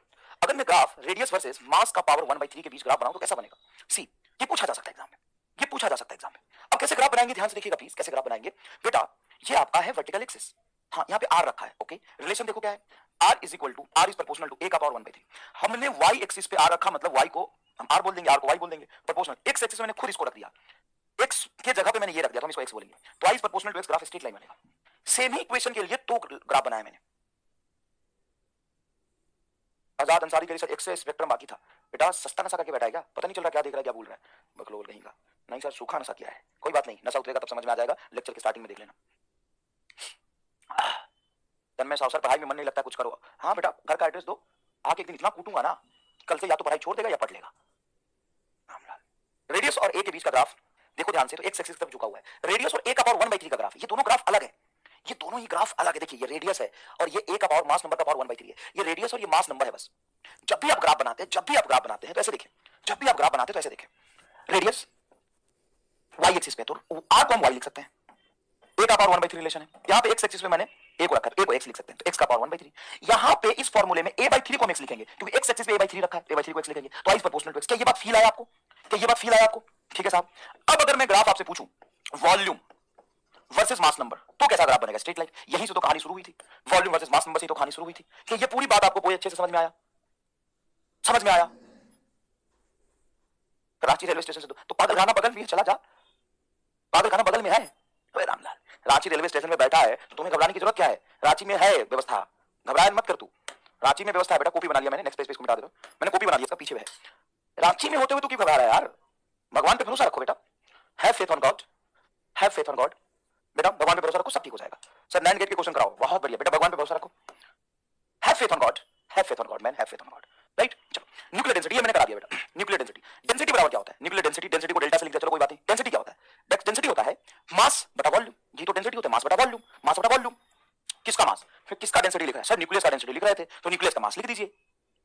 अगर मैं ग्राफ रेडियस वर्सेस मास का पावर 1/3 के बीच ग्राफ बनाऊं तो कैसा बनेगा, सी ये पूछा जा सकता है एग्जाम में, ये पूछा जा सकता है एग्जाम में। अब कैसे ग्राफ बनाएंगे, ध्यान से देखिएगा प्लीज, कैसे ग्राफ बनाएंगे बेटा। ये आपका है वर्टिकल एक्सिस, हाँ यहाँ पे आर रखा है, ओके। रिलेशन देखो क्या है, R is equal to, R is proportional to A का पावर 1/3। हमने वाई एक्सिस पे आर रखा, मतलब वाई को हम आर बोल देंगे, आर को वाई बोल देंगे, प्रोपोर्शनल। एक्स एक्सिस मैंने खुद इसको रख दिया, एक्स के जगह पे मैंने ये रख दिया, तो हम इसको एक्स बोलेंगे, तो I is proportional to X, graph straight line बनेगा। सेम ही इक्वेशन के लिए तो ग्राफ बनाया मैंने। आजाद अंसारी के लिए सर एक्स स्पेक्ट्रम बाकी था बेटा, सस्ता नशा करके बैठा है क्या, पता नहीं चल रहा क्या देख रहा है, क्या बोल रहा है, बकलोल कहीं का। नहीं सर सूखा नशा किया है, कोई बात नहीं, नशा उतरेगा तब समझ में आ जाएगा, लेक्चर के स्टार्टिंग में देख लेना। तन्मय साहब सर पढ़ाई में मन नहीं लगता, कुछ करो। हाँ बेटा घर का एड्रेस दो, आके एक दिन इतना कूटूंगा ना, कल से या तो पढ़ाई छोड़ देगा या पढ़ लेगा। रेडियस और ए के बीच का ग्राफ देखो ध्यान से, तो एक्स एक्सिस की तरफ झुका हुआ है, रेडियस और ए का पावर 1/3 का ग्राफ, ये दोनों ग्राफ अलग है, ये दोनों ही ग्राफ अलग है। देखिए ये रेडियस है और ये ए का पावर मास नंबर का पावर 1/3 है, ये रेडियस और ये मास नंबर है बस। जब भी आप ग्राफ बनाते हैं, जब भी आप ग्राफ बनाते हैं तो ऐसे देखें, जब भी आप ग्राफ बनाते हैं तो ऐसे देखें, रेडियस वाई एक्सिस पे, तो आर को हम वाई लिख सकते हैं, ए का पावर 1/3 रिलेशन है। यहाँ पे एक्स एक्सिस पे मैंने ए को रखा है, ए को एक्स लिख सकते हैं, तो एक्स का पावर 1/3। यहाँ पे इस फॉर्मूले में a/3 को हम एक्स लिखेंगे, क्योंकि एक्स एक्सिस पे a/3 रखा है, a/3 को एक्स लिखेंगे, तो I is proportional to x. क्या ये बात फील आया आपको, क्या ये बात फील आया आपको? ठीक है साहब। अब अगर मैं ग्राफ आपसे पूछूं वॉल्यूम वर्सेस मास नंबर, तो कैसा ग्राफ बनेगा? Straight line. यहीं से तो कहानी शुरू हुई थी, वॉल्यूम वर्सेस मास नंबर से तो कहानी शुरू हुई थी। क्या ये पूरी बात आपको कोई अच्छे से समझ में आया? समझ में आया? रांची रेलवे स्टेशन से तो पागल खाना बगल में है, चला जा, पागल खाना बगल में है। रामलाल रांची रेलवे स्टेशन में बैठा है तो तुम्हें घबराने की जरूरत क्या है? रांची में है व्यवस्था, घबराए मत कर तू, रांची में व्यवस्था है बेटा। कॉपी बना लिया मैंने, नेक्स्ट पेज पे इसको मिटा दे दो, मैंने कॉपी बना लिया, इसका पीछे है। रांची में होते हुए तू क्यों घबरा रहा है यार? भगवान पे भरोसा रखो बेटा, have faith on God, have faith on God बेटा, भगवान पे भरोसा रखो, सब ठीक हो जाएगा। सर नैन गेट के क्वेश्चन कराओ, बहुत बढ़िया बेटा, भगवान पे भरोसा रखो, have faith on God, have faith on God man, have faith on God, right. चलो न्यूक्लियर डेंसिटी ये मैंने करा दिया बेटा। न्यूक्लियर डेंसिटी, डेंसिटी बराबर क्या होता है? न्यूक्लियर डेंसिटी, डेंसिटी को डेल्टा से लिख दिया, चलो कोई बात नहीं। डेंसिटी क्या होता है? डेंसिटी होता है मास बटा वॉल्यूम, ये तो डेंसिटी होता है, मास बटा वॉल्यूम, मास बटा वॉल्यूम। किसका मास, फिर किसका डेंसिटी लिख रहा है? सर न्यूक्लियस का डेंसिटी लिख रहे थे, तो न्यूक्लियस का मास लिख दीजिए,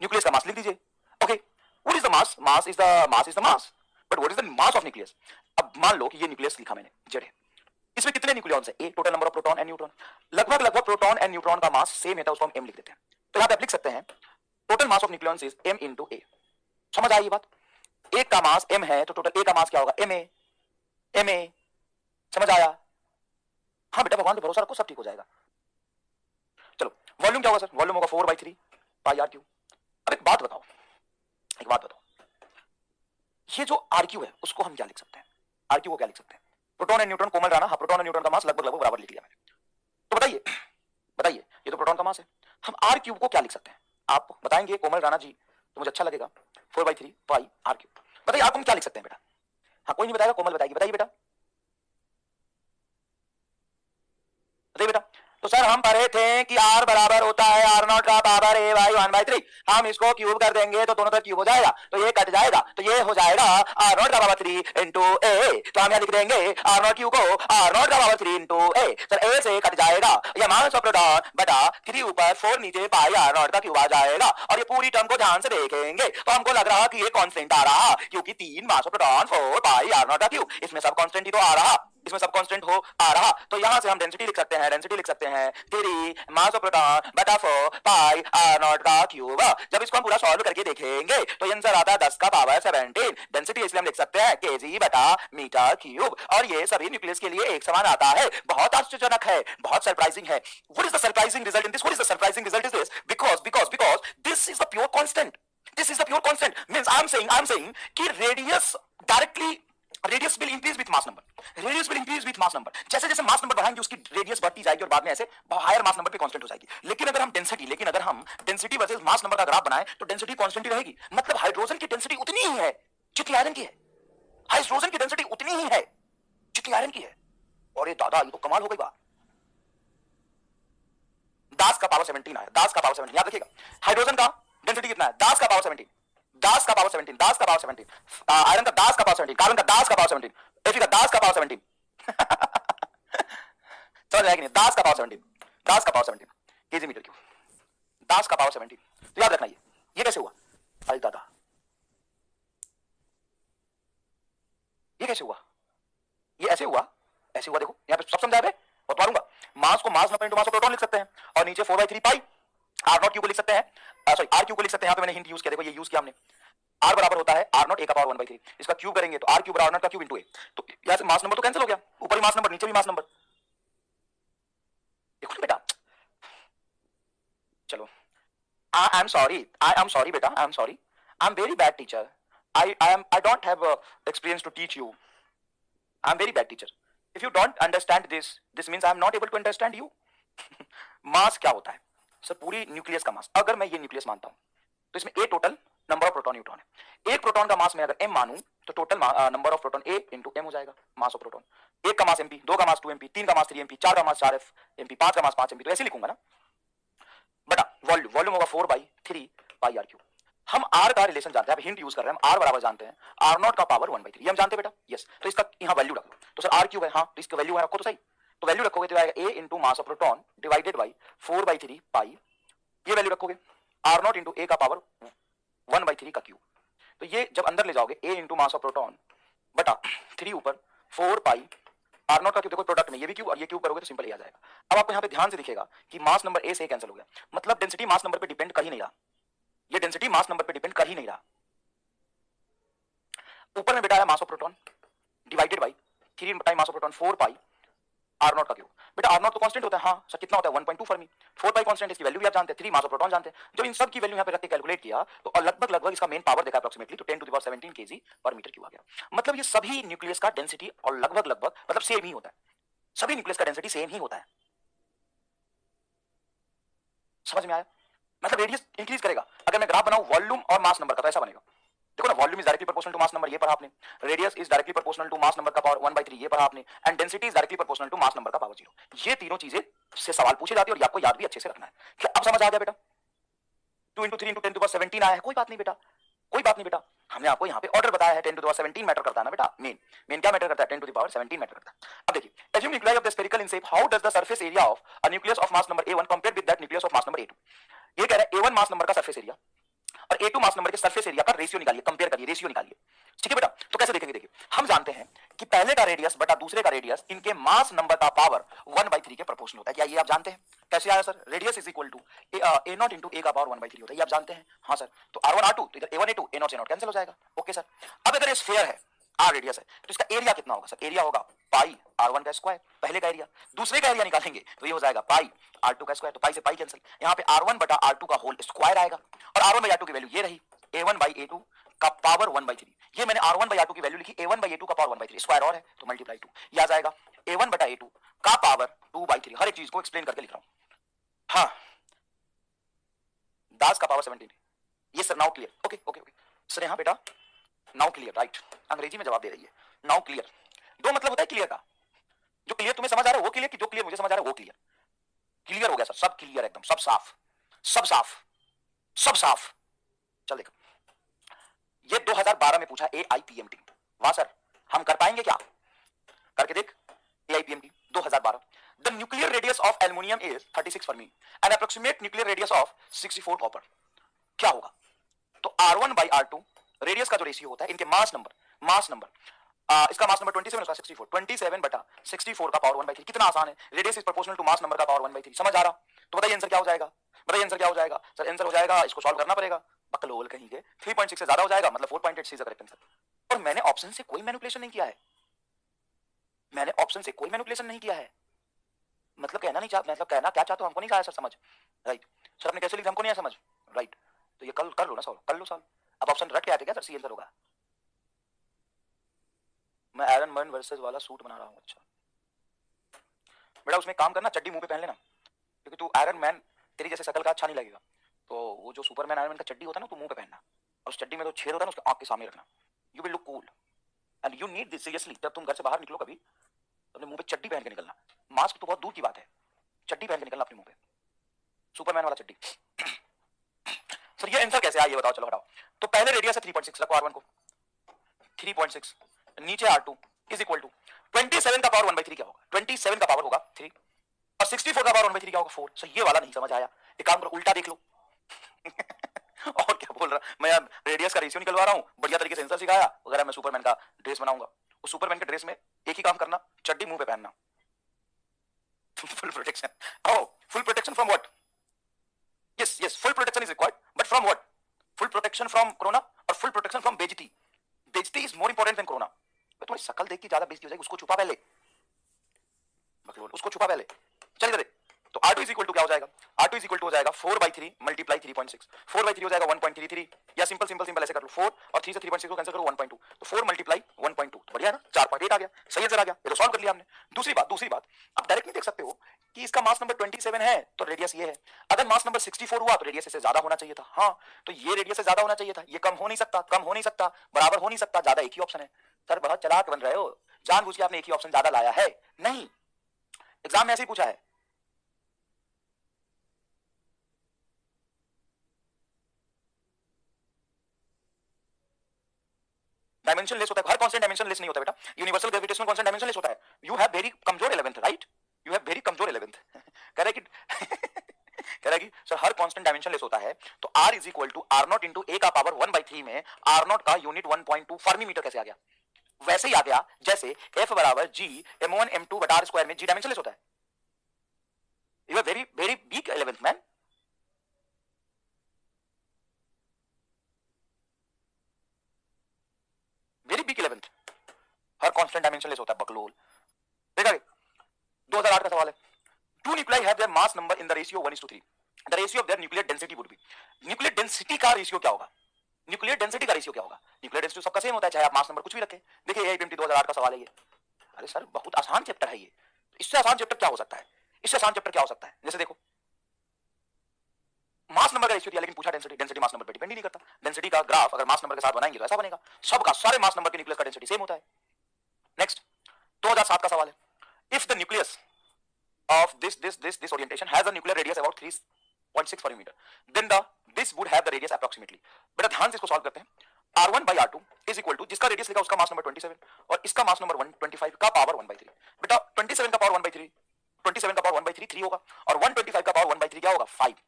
न्यूक्लियस का मास लिख दीजिए, okay. What is the mass? Mass is the mass, but what is the mass of nucleus? अब मान लो कि ये न्यूक्लियस लिखा मैंने, जेड है, इसमें कितने न्यूक्लियॉन्स है? A, total number of proton and neutron. लगभग प्रोटॉन एंड न्यूट्रॉन का मास सेम है, तो उसको हम एम लिख देते हैं। तो यहां पे आप लिख सकते हैं total mass of nucleons is m into a। समझ आई ये बात? एक का मास m है तो टोटल a का मास क्या होगा? ma। समझ आया? हाँ बेटा भगवान पे भरोसा रखो, सब ठीक हो जाएगा। चलो वॉल्यूम क्या होगा सर? वॉल्यूम होगा 4/3 पाई आर क्यू। अब एक बात बताओ, एक बात बताओ, ये जो आर क्यू है उसको हम क्या लिख सकते हैं? आर क्यू को क्या लिख सकते हैं? प्रोटॉन एंड न्यूट्रॉन, कोमल राणा, हाँ प्रोटॉन एंड न्यूट्रॉन का मास लगभग बराबर लिख लिया मैंने। तो बताइए बताइए, ये तो प्रोटॉन का मास है, हम आर क्यूब को क्या लिख सकते हैं? आप बताएंगे कोमल राणा जी तो मुझे अच्छा लगेगा, 4/3 पाई आर क्यूब। बताइए आप हम क्या लिख सकते हैं बेटा? हाँ कोई नहीं बताएगा, कोमल बताएगी, बताइए बेटा, बताइए बेटा। तो सर हम पढ़े थे कि r बराबर होता है r नॉट का पावर a बाई 1/3। हम इसको क्यूब कर देंगे तो दोनों तरफ क्यूब हो जाएगा, तो ये कट जाएगा, तो ये हो जाएगा r नॉट का पावर 3 इंटू a। तो हम यहाँ लिख देंगे r नॉट क्यूब को r नॉट का power 3 into a। Sir a से कट जाएगा या मास ऑफ प्रोटॉन बटा 3 ऊपर 4 नीचे पाई r नॉट का क्यूब आ जाएगा। और ये पूरी टर्म को ध्यान से देखेंगे तो हमको लग रहा कि ये कांस्टेंट आ रहा, क्योंकि 3 मास of proton 4 pi r naught का क्यूब, इसमें सब कांस्टेंट ही तो आ रहा, इसमें सब कांस्टेंट हो आ रहा। तो यहां से हम डेंसिटी लिख सकते हैं, डेंसिटी लिख सकते हैं 3 मास ऑफ प्रोटॉन बटा 4 पाई r नॉट का क्यूब। जब इसको हम पूरा सॉल्व करके देखेंगे तो आंसर आता है 10 का पावर 17। डेंसिटी इसलिए हम लिख सकते हैं kg बटा मीटर क्यूब। और ये सभी न्यूक्लियस के लिए एक समान आता है। बहुत आश्चर्यजनक है, बहुत सरप्राइजिंग है। What is the surprising result in this? What is the surprising result is this? Because this is the pure constant, this is the pure constant. Means I am saying कि radius directly, radius will increase with mass number, radius will increase with mass number. जैसे जैसे mass number बढ़ाएंगे उसकी radius बढ़ती जाएगी और बाद में ऐसे हायर मास नंबर पे कांस्टेंट हो जाएगी। लेकिन अगर हम डेंसिटी वर्सेस मास नंबर का ग्राफ बनाएं तो डेंसिटी कांस्टेंट ही रहेगी। मतलब हाइड्रोजन की डेंसिटी उतनी ही है जितनी आयरन की है, हाइड्रोजन की डेंसिटी उतनी ही है जितनी आयरन की है। और ये दादा ये तो कमाल हो गई बात। 10 का पावर 17 आया, 10 का पावर 17। याद रखिएगा हाइड्रोजन का डेंसिटी कितना है? 10 का पावर 17, 10 का पावर 17, 10 का पावर 17, आयरन का 10 का पावर 17, कार्बन का 10 का पावर 17, एफी का 10 का पावर 17। समझ आया कि नहीं? 10 का पावर 17, 10 का पावर 17 केजी मीटर क्यूब, 10 का पावर 17। तो याद रखना ये कैसे हुआ? अरे दादा ये कैसे हुआ? ये ऐसे हुआ, ऐसे हुआ। देखो यहाँ पे सब समझा है, बता दूंगा। मास को mass number into mass of proton लिख सकते हैं और नीचे 4/3 पाई r नॉट क्यू को लिख सकते हैं, सॉरी r क्यू को लिख सकते हैं। यहाँ पे मैंने हिंट यूज किया, देखो ये यूज किया हमने। आर बराबर होता है आर नॉट ए का पावर 1/3, इसका क्यूब करेंगे तो आर क्यूब आर नॉट का क्यूब इंटू ए, तो यहां से मास नंबर तो कैंसिल हो गया, ऊपर ही मास नंबर नीचे भी मास नंबर। देखो ना बेटा, चलो आई एम सॉरी बेटा, I am sorry, I am very bad teacher, I don't have experience to teach you, I am very bad teacher, if you don't understand this means I am not able to understand you। मास क्या होता है sir? पूरी nucleus का मास, अगर मैं ये nucleus मानता हूं तो इसमें A total number of proton neutron है, एक प्रोटॉन का मास मैं अगर m मानूं तो total number of proton a into m हो जाएगा, मास ऑफ प्रोटॉन। एक का मास mp, दो का मास 2mp, तीन का मास 3mp, चार का मास 4f mp, पांच का मास 5mp, तो ऐसे लिखूंगा ना बटा वॉल्यूम, वॉल्यूम होगा 4/3 पाई आर क्यूब। हम आर का रिलेशन जानते हैं, अब हिंट यूज कर रहे हैं, हम आर बराबर जानते हैं आर नॉट का पावर 1/3, ये हम जानते हैं बेटा, यस। तो इसका यहाँ वैल्यू रख लो, तो सर आर क्यूब है, हाँ तो इसका वैल्यू है, रखो तो सही, तो वैल्यू रखोगे तो आएगा a into mass of proton divided by 4/3 पाई, ये वैल्यू रखोगे आर नॉट इंटू ए का पावर 1/3 का क्यूब, तो ये जब अंदर ले जाओगे a into mass of proton बटा 3 ऊपर 4 पाई आर नॉट का क्यूब, देखो प्रोडक्ट में ये भी क्यूब और ये क्यूब करोगे तो सिंपल ही आ जाएगा। अब आपको यहाँ पे ध्यान से दिखेगा कि मास नंबर ए से कैंसिल हो गया, मतलब डेंसिटी मास नंबर पे डिपेंड कर ही नहीं रहा, ये डेंसिटी मास नंबर पे डिपेंड कर ही नहीं रहा। ऊपर में बेटा है mass of proton divided by 3 time mass of proton 4 pi R naught का क्यूब, बेटा आर नॉट तो कांस्टेंट होता है, हाँ सर कितना होता है 1.2 फर्मी, 4 पाई कांस्टेंट, इसकी वैल्यू भी आप जानते हैं, 3 मास ऑफ प्रोटॉन जानते हैं, जब इन सब की वैल्यू यहाँ पे रख के कैलकुलेट किया तो लगभग इसका मेन पावर देखा अप्रोक्सीमेटली तो 10 टू द पावर 17 केजी पर मीटर क्यूब आ गया। मतलब ये सभी न्यूक्लियस का डेंसिटी और लगभग मतलब सेम ही होता है, सभी न्यूक्लियस का डेंसिटी सेम ही होता है, समझ में आया? मतलब रेडियस इंक्रीज करेगा, अगर मैं ग्राफ बनाऊं वॉल्यूम और मास नंबर का तो ऐसा बनेगा, देखो ना volume is directly proportional to mass number, ये पढ़ा आपने, radius is directly proportional to mass number का पावर 1/3, ये पढ़ा आपने, and density is directly proportional to mass number का पावर 0। ये तीनों चीजें से सवाल पूछे जाते हैं और ये आपको याद भी अच्छे से रखना है। क्या अब समझ आ गया बेटा? 2 × 3 × 10 to the power 17 आया है, कोई बात नहीं बेटा, कोई बात नहीं बेटा, हमने आपको यहाँ पे ऑर्डर बताया है 10 to the power 17 मैटर करता है ना बेटा, मेन क्या मैटर करता है 10 to the power 17 मैटर करता है। अब देखिए, assume nuclei of the spherical in shape, how does the surface area of a nucleus of mass number A1 compared with that nucleus of mass number A2? ये कह रहा है A1 मास number का surface area और A2 mass number के surface area का ratio निकालिए, compare करिए, रेशियो निकालिए, ठीक है बेटा? तो कैसे देखेंगे? देखिए, हम जानते हैं कि पहले का रेडियस बटा दूसरे का रेडियस इनके मास नंबर का पावर 1/3 के प्रोपोर्शनल होता है, क्या ये आप जानते हैं? कैसे आया sir? Radius is equal to a naught into a का पावर 1/3 होता है, ये आप जानते हैं, हाँ सर। तो r1 r2 तो इधर a1 a2 a not cancel हो जाएगा, ओके सर। अब अगर ये स्फीयर है, r रेडियस है, तो इसका एरिया कितना होगा सर? एरिया होगा पाई r1 का स्क्वायर, पहले का एरिया, दूसरे का एरिया निकालेंगे तो ये हो जाएगा पाई r2 का स्क्वायर, तो पाई से पाई कैंसिल, यहाँ पे r1 बटा r2 का होल स्क्वायर आएगा और r1 बाई r2 की वैल्यू ये रही a1 बाई a2 का पावर 1/3, ये मैंने r1 बाई r2 की वैल्यू लिखी a1 बाई a2 का पावर 1/3, स्क्वायर और है तो मल्टीप्लाई 2, ये आ जाएगा a1 बटा a2 का पावर 2/3, हर एक चीज को एक्सप्लेन करके लिख रहा हूं, हाँ दास का पावर 17, ये sir now clear, okay okay okay sir, यहाँ बेटा नाउ क्लियर, राइट, अंग्रेजी में जवाब दे रही है, नाउ क्लियर। दो मतलब होता है क्लियर का, जो क्लियर तुम्हें समझ आ रहा है वो क्लियर, कि जो क्लियर मुझे समझ आ रहा है वो क्लियर, क्लियर हो गया सर, सब क्लियर एकदम, सब साफ, सब साफ, सब साफ। चल देख, ये 2012 में पूछा AIPMT, वाह सर हम कर पाएंगे क्या? करके देख, AIPMT 2012, the nuclear radius of aluminium is 36 Fermi and approximate nuclear radius of 64 copper, क्या होगा? तो R1 बाई R2 रेडियस का जो रेशियो होता है इनके मास नंबर, इसका मास नंबर 27, उसका 64, 27 बटा 64 का पावर 1/3, कितना आसान है, radius is proportional to mass number का पावर 1/3, समझ आ रहा? तो बताइए आंसर क्या हो जाएगा? बताइए आंसर क्या हो जाएगा? सर आंसर हो जाएगा, इसको सॉल्व करना पड़ेगा, बकलोल कहीं के 3.6 से ज्यादा हो जाएगा, मतलब 4.8 इज द करेक्ट आंसर। और मैंने ऑप्शन से कोई मैनिपुलेशन नहीं किया है, मैंने ऑप्शन से कोई मैनिपुलेशन नहीं किया है, मतलब कहना नहीं चाहता, मतलब कहना क्या चाहता हूं हमको नहीं आया सर समझ, राइट सर, आपने कैसे लिखा हमको नहीं आया समझ, राइट, तो ये कल कर लो ना सॉल्व, कर लो सॉल्व। अब ऑप्शन रट के आते क्या सर? सी आंसर होगा। मैं आयरन मैन वर्सेस वाला सूट बना रहा हूँ, अच्छा बेटा उसमें काम करना, चड्डी मुंह पे पहन लेना, क्योंकि तू आयरन मैन तेरी जैसे शकल का अच्छा नहीं लगेगा, तो वो जो सुपरमैन आयरन मैन का चड्डी होता है ना, तो मुंह पे पहनना, और उस चड्डी में तो छेद होता है ना, उसके आंख के सामने रखना, you will look cool and you need this seriously. जब तुम घर से बाहर निकलो कभी, अपने मुंह पे चड्डी पहन के निकलना, मास्क तो बहुत दूर की बात है, चड्डी पहन के निकलना अपने मुंह पे, सुपरमैन वाला चड्डी। सर ये आंसर कैसे आया ये बताओ, चलो हटाओ। तो पहले रेडियस है 3.6, रखो R1 को 3.6, नीचे R2 इज इक्वल टू 27 का पावर 1/3 क्या होगा? 27 का पावर होगा 3 और 64 का पावर 1/3 क्या होगा? 4। सर ये वाला नहीं समझ आया, एक काम करो उल्टा देख लो। और क्या बोल रहा मैं, रेडियस का रेशियो निकलवा रहा हूँ, बढ़िया तरीके से आंसर सिखाया, अगर मैं सुपरमैन का ड्रेस बनाऊंगा, उस सुपरमैन के ड्रेस में एक ही काम करना, चड्डी मुंह पे पहनना, full protection. Oh full protection from what? Yes full protection is required, but from what? Full protection from corona और फुल नेचुरल प्रोटेक्शन फ्रॉम बेइज्जती. बेइज्जती is more important than corona. तो तुम्हारी शक्ल देख के ज्यादा बेइज्जती हो जाएगी, उसको छुपा पहले, उसको छुपा पहले. चलिए इधर. तो R2 इज इक्वल टू क्या हो जाएगा? R2 इज इक्वल टू हो जाएगा 4/3 मल्टीप्लाई 3.6. 4/3 हो जाएगा 1.33, या सिंपल सिंपल सिंपल ऐसे कर लो, 4 और 3 से 3.6 को कैंसिल करो 1.2, तो 4 मल्टीप्लाई 1.2, तो बढ़िया है ना, 4.8 आ गया. सही आंसर आ गया. ये तो सॉल्व कर लिया हमने. दूसरी बात आप डायरेक्ट नहीं देख सकते हो कि इसका मास नंबर 27 है तो रेडियस ये है. अगर मास नंबर 64 हुआ तो रेडियस इससे ज्यादा होना चाहिए था. हाँ, तो ये रेडियस से ज्यादा होना चाहिए था. ये कम हो नहीं सकता, कम हो नहीं सकता, बराबर हो नहीं सकता, ज्यादा एक ही ऑप्शन है. सर बहुत चालाक बन रहे हो, जानबूझ के आपने एक ही ऑप्शन ज्यादा लाया है. नहीं, एग्जाम में ऐसे ही पूछा है. डायमेंशन लेस होता है, हर कांस्टेंट डायमेंशन लेस नहीं होता बेटा. Universal gravitational constant dimensionless होता है. यू हैव वेरी कमजोर 11th, right? You have very कमजोर 11th. कह रहा है कि कह रहा है कि सर हर कांस्टेंट डायमेंशन लेस होता है, तो r is equal to r naught into a का पावर 1/3 में r नॉट का यूनिट 1.2 फर्मी मीटर कैसे आ गया? वैसे ही आ गया जैसे f बराबर g m1 m2 बटा r स्क्वायर में g डायमेंशन लेस होता है. You have very very weak 11th man. Very big 11th. Her constant dimensionless होता है बकलोल. देखा 2008 का सवाल है. Two nuclei have their mass number in the ratio 1:3. The ratio of their nuclear density would be. Nuclear density का ratio क्या होगा? न्यूक्लियर डेंसिटी का रेशियो क्या होगा? न्यूक्लियर डेंसिटी सबका सेम होता है, चाहे आप मास नंबर कुछ भी रखें. देखिए AIPMT 2008 का सवाल है ये. अरे सर बहुत आसान चैप्टर है ये. इससे आसान चैप्टर क्या हो सकता है? इससे आसान चैप्टर क्या हो सकता है? जैसे देखो, मास नंबर का रेशियो दिया लेकिन पूछा डेंसिटी. डेंसिटी मास नंबर पे डिपेंड ही नहीं करता. डेंसिटी का ग्राफ अगर मास नंबर के साथ बनाएंगे तो ऐसा बनेगा. सबका सारे मास नंबर के न्यूक्लियस का डेंसिटी सेम होता है. नेक्स्ट 2007 का सवाल है. If the nucleus of this orientation has a nuclear radius about 3.6 ferrometer, then this would have the radius approximately. बेटा ध्यान से इसको सॉल्व करते हैं. R1 by R2 is equal to जिसका रेडियस लिखा उसका मास नंबर 27 और इसका मास नंबर 125 का पावर 1/3. बेटा 27 का पावर 1/3, 27 का पावर 1/3 3 होगा और 125 का पावर 1/3 क्या होगा 5.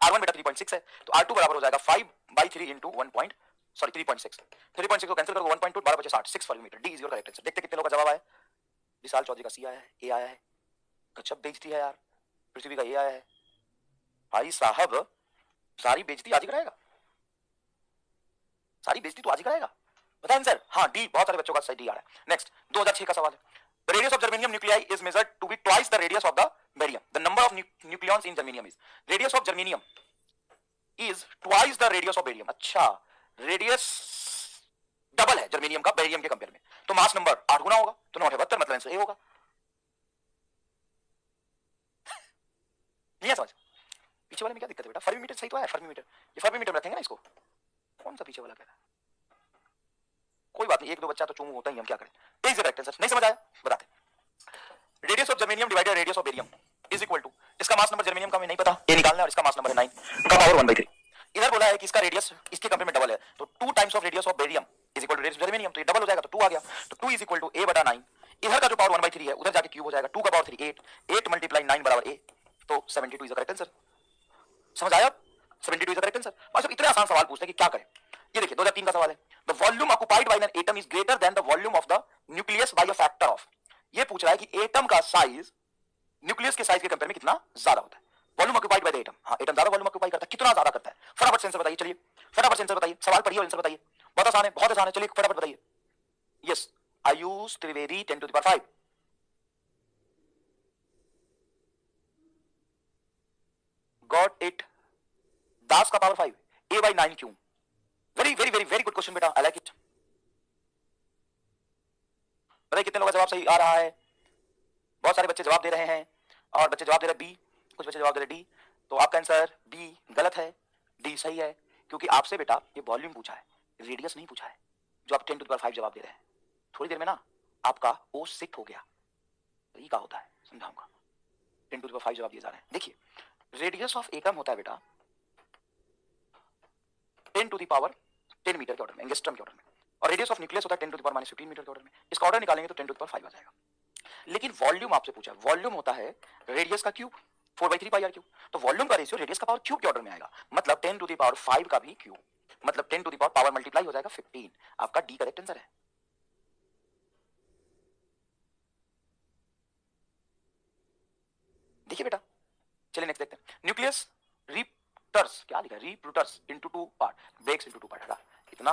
R1 बेटा 3.6 है तो R2 बराबर हो जाएगा 5/3 into 3.6. 3.6 को कैंसिल करो 1.2 12 बचे 60 6 फर्मीटर. D is your correct answer. देखते कितने लोगों का जवाब आया. विशाल चौधरी का सी आया है, ए आया है, गजब बेइज्जती है यार. पृथ्वी का ये आया है. भाई साहब सारी बेइज्जती आज ही कराएगा, सारी बेइज्जती तो आज ही कराएगा. बता आंसर. हाँ डी, बहुत सारे बच्चों का सही डी आ रहा है. नेक्स्ट 2006 का सवाल है. The radius of germanium nuclei is measured to be twice the radius of the barium. The number of nucleons in germanium is. Radius of germanium is twice the radius of barium. अच्छा, radius double है germanium का barium के compare में, तो mass number 8 गुना होगा, तो 972 मतलब answer A होगा. नहीं समझ. पीछे वाले में क्या दिक्कत है बेटा? फर्मीमीटर सही तो है. फर्मीमीटर, ये फर्मीमीटर रखेंगे ना इसको. कौन सा पीछे वाला कह रहा है? कोई बात नहीं, एक दो बच्चा तो चूमू होता ही, हम क्या करें. Is the correct answer. नहीं समझ आया बताते. Radius of germanium divided radius of barium is equal to, इसका मास नंबर जर्मेनियम का हमें नहीं पता, ये निकालना है, और इसका मास नंबर है 9 का पावर 1/3. इधर बोला है कि इसका रेडियस इसके कंपेयर में डबल है, तो 2 times of radius of barium is equal to radius of germanium, तो ये डबल हो जाएगा, तो 2 आ गया. तो 2 इज इक्वल टू a बटा 9. इधर का जो पावर 1/3 है उधर जाके क्यूब हो जाएगा. 2 का पावर 3 8, 8 मल्टीप्लाई 9 बराबर a, तो 72 इज द करेक्ट आंसर. समझ आया? 72 इज द करेक्ट आंसर. बस अब इतने आसान सवाल पूछते हैं कि क्या करें. ये देखिए 2003 का सवाल है. The volume occupied by an atom is greater than the volume of the nucleus bye a factor of. ये पूछ रहा है कि एटम का साइज न्यूक्लियस के साइज के कंपेयर में कितना ज्यादा होता है. Volume occupied by the atom. हां, एटम ज्यादा वॉल्यूम ऑक्युपाई करता है, कितना ज्यादा करता है? फटाफट से आंसर बताइए. चलिए फटाफट से आंसर बताइए. सवाल पढ़िए और आंसर बताइए. बहुत आसान है, बहुत आसान है. चलिए फटाफट बताइए. Yes, Ayush Trivedi 10 to the power 5. Got it. दास का पावर 5 a by 9 क्यों? Very very very very good question बेटा, आई लाइक इट. बताइए कितने लोगों का जवाब सही आ रहा है. बहुत सारे बच्चे जवाब दे रहे हैं और बच्चे जवाब दे रहे हैं बी, कुछ बच्चे जवाब दे रहे हैं डी. तो आपका आंसर बी गलत है, डी सही है. क्योंकि आपसे बेटा ये वॉल्यूम पूछा है, रेडियस नहीं पूछा है. जो आप 10 टू द पावर 5 जवाब दे रहे हैं, थोड़ी देर में ना आपका ओ शिफ्ट हो गया. तो ये क्या होता है समझाऊंगा. 10 टू द पावर 5 जवाब दिए जा रहे हैं. देखिए रेडियस ऑफ एटम होता है बेटा 10 टू द पावर 10 मीटर के ऑर्डर में, एंगस्ट्रम के ऑर्डर में, और रेडियस ऑफ न्यूक्लियस होता है 10 टू द पावर -15 मीटर के ऑर्डर में. इसका ऑर्डर निकालेंगे तो 10 टू द पावर 5 आ जाएगा. लेकिन वॉल्यूम आपसे पूछा है, वॉल्यूम होता है रेडियस का क्यूब 4/3 पाई आर क्यूब. तो वॉल्यूम का रेशियो रेडियस का पावर क्यूब के ऑर्डर में आएगा, मतलब 10 टू द पावर 5 का भी क्यूब, मतलब 10 टू द पावर मल्टीप्लाई हो जाएगा 15. आपका डी करेक्ट आंसर है. देखिए बेटा, चलिए नेक्स्ट देखते हैं. न्यूक्लियस रिप्टर्स, क्या लिखा है? रिप्रूटर्स into 2 part, breaks into 2 part. इतना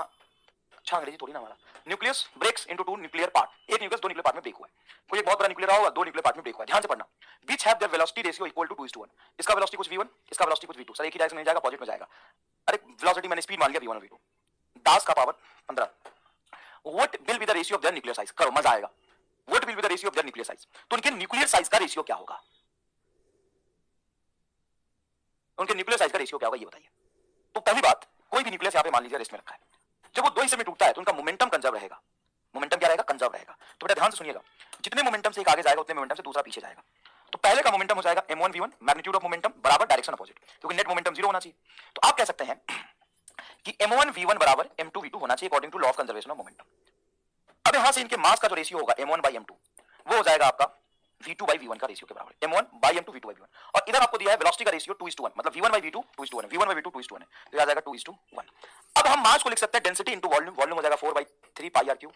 अच्छा अंग्रेजी थोड़ी ना हमारा। Nucleus breaks into two nuclear part, एक न्यूक्लियस दो न्यूक्लियर पार्ट में ब्रेक हुआ है। कोई एक बहुत बड़ा न्यूक्लियर हुआ, दो न्यूक्लियर पार्ट में ब्रेक हुआ है। ध्यान से पढ़ना। Which have their velocity ratio equal to 2:1। इसका वेलोसिटी कुछ v1, इसका वेलोसिटी कुछ v2। सर एक ही डायरेक्शन में जाएगा, पॉजिटिव में जाएगा। अरे वेलोसिटी मैंने स्पीड मान लिया v1 और v2। 10 का power 15। What will be the ratio of their nuclear size? करो मजा आएगा। What will be the ratio of their nuclear size? तो उनके न्यूक्लियर साइज का रेशियो क्या होगा? उनके न्यूक्लियर साइज का रेशियो क्या होगा ये बताइए। तो पहली बात, कोई भी न्यूक्लियस यहां पे मान लीजिए रेस्ट में रखा है, जब वो दो हिस्से में टूटता है तो उनका मोमेंटम कंजर्व रहेगा। मोमेंटम क्या रहेगा? कंजर्व रहेगा। तो बेटा ध्यान से सुनिएगा, जितने मोमेंटम से एक आगे जाएगा उतने मोमेंटम से दूसरा पीछे जाएगा। तो पहले का मोमेंटम हो जाएगा m1 v1 magnitude of momentum बराबर डायरेक्शन अपोजिट, क्योंकि नेट मोमेंटम 0 होना चाहिए। तो आप कह सकते हैं कि m1 v1 बराबर m2 v2 होना चाहिए according to law of conservation of momentum. अब यहां से इनके मास का जो रेशियो होगा m1 by m2 वो हो जाएगा आपका v2 by v1 का रेशियो के बराबर, m1 by m2 v2 by v1। और इधर आपको दिया है वेलोसिटी का रेशियो 2:1, मतलब v1 by v2 2:1 v1 by v2 2:1 है, तो आ जाएगा 2:1। अब हम मास को लिख सकते हैं डेंसिटी इनटू वॉल्यूम, वॉल्यूम हो जाएगा 4/3 पाई r क्यूब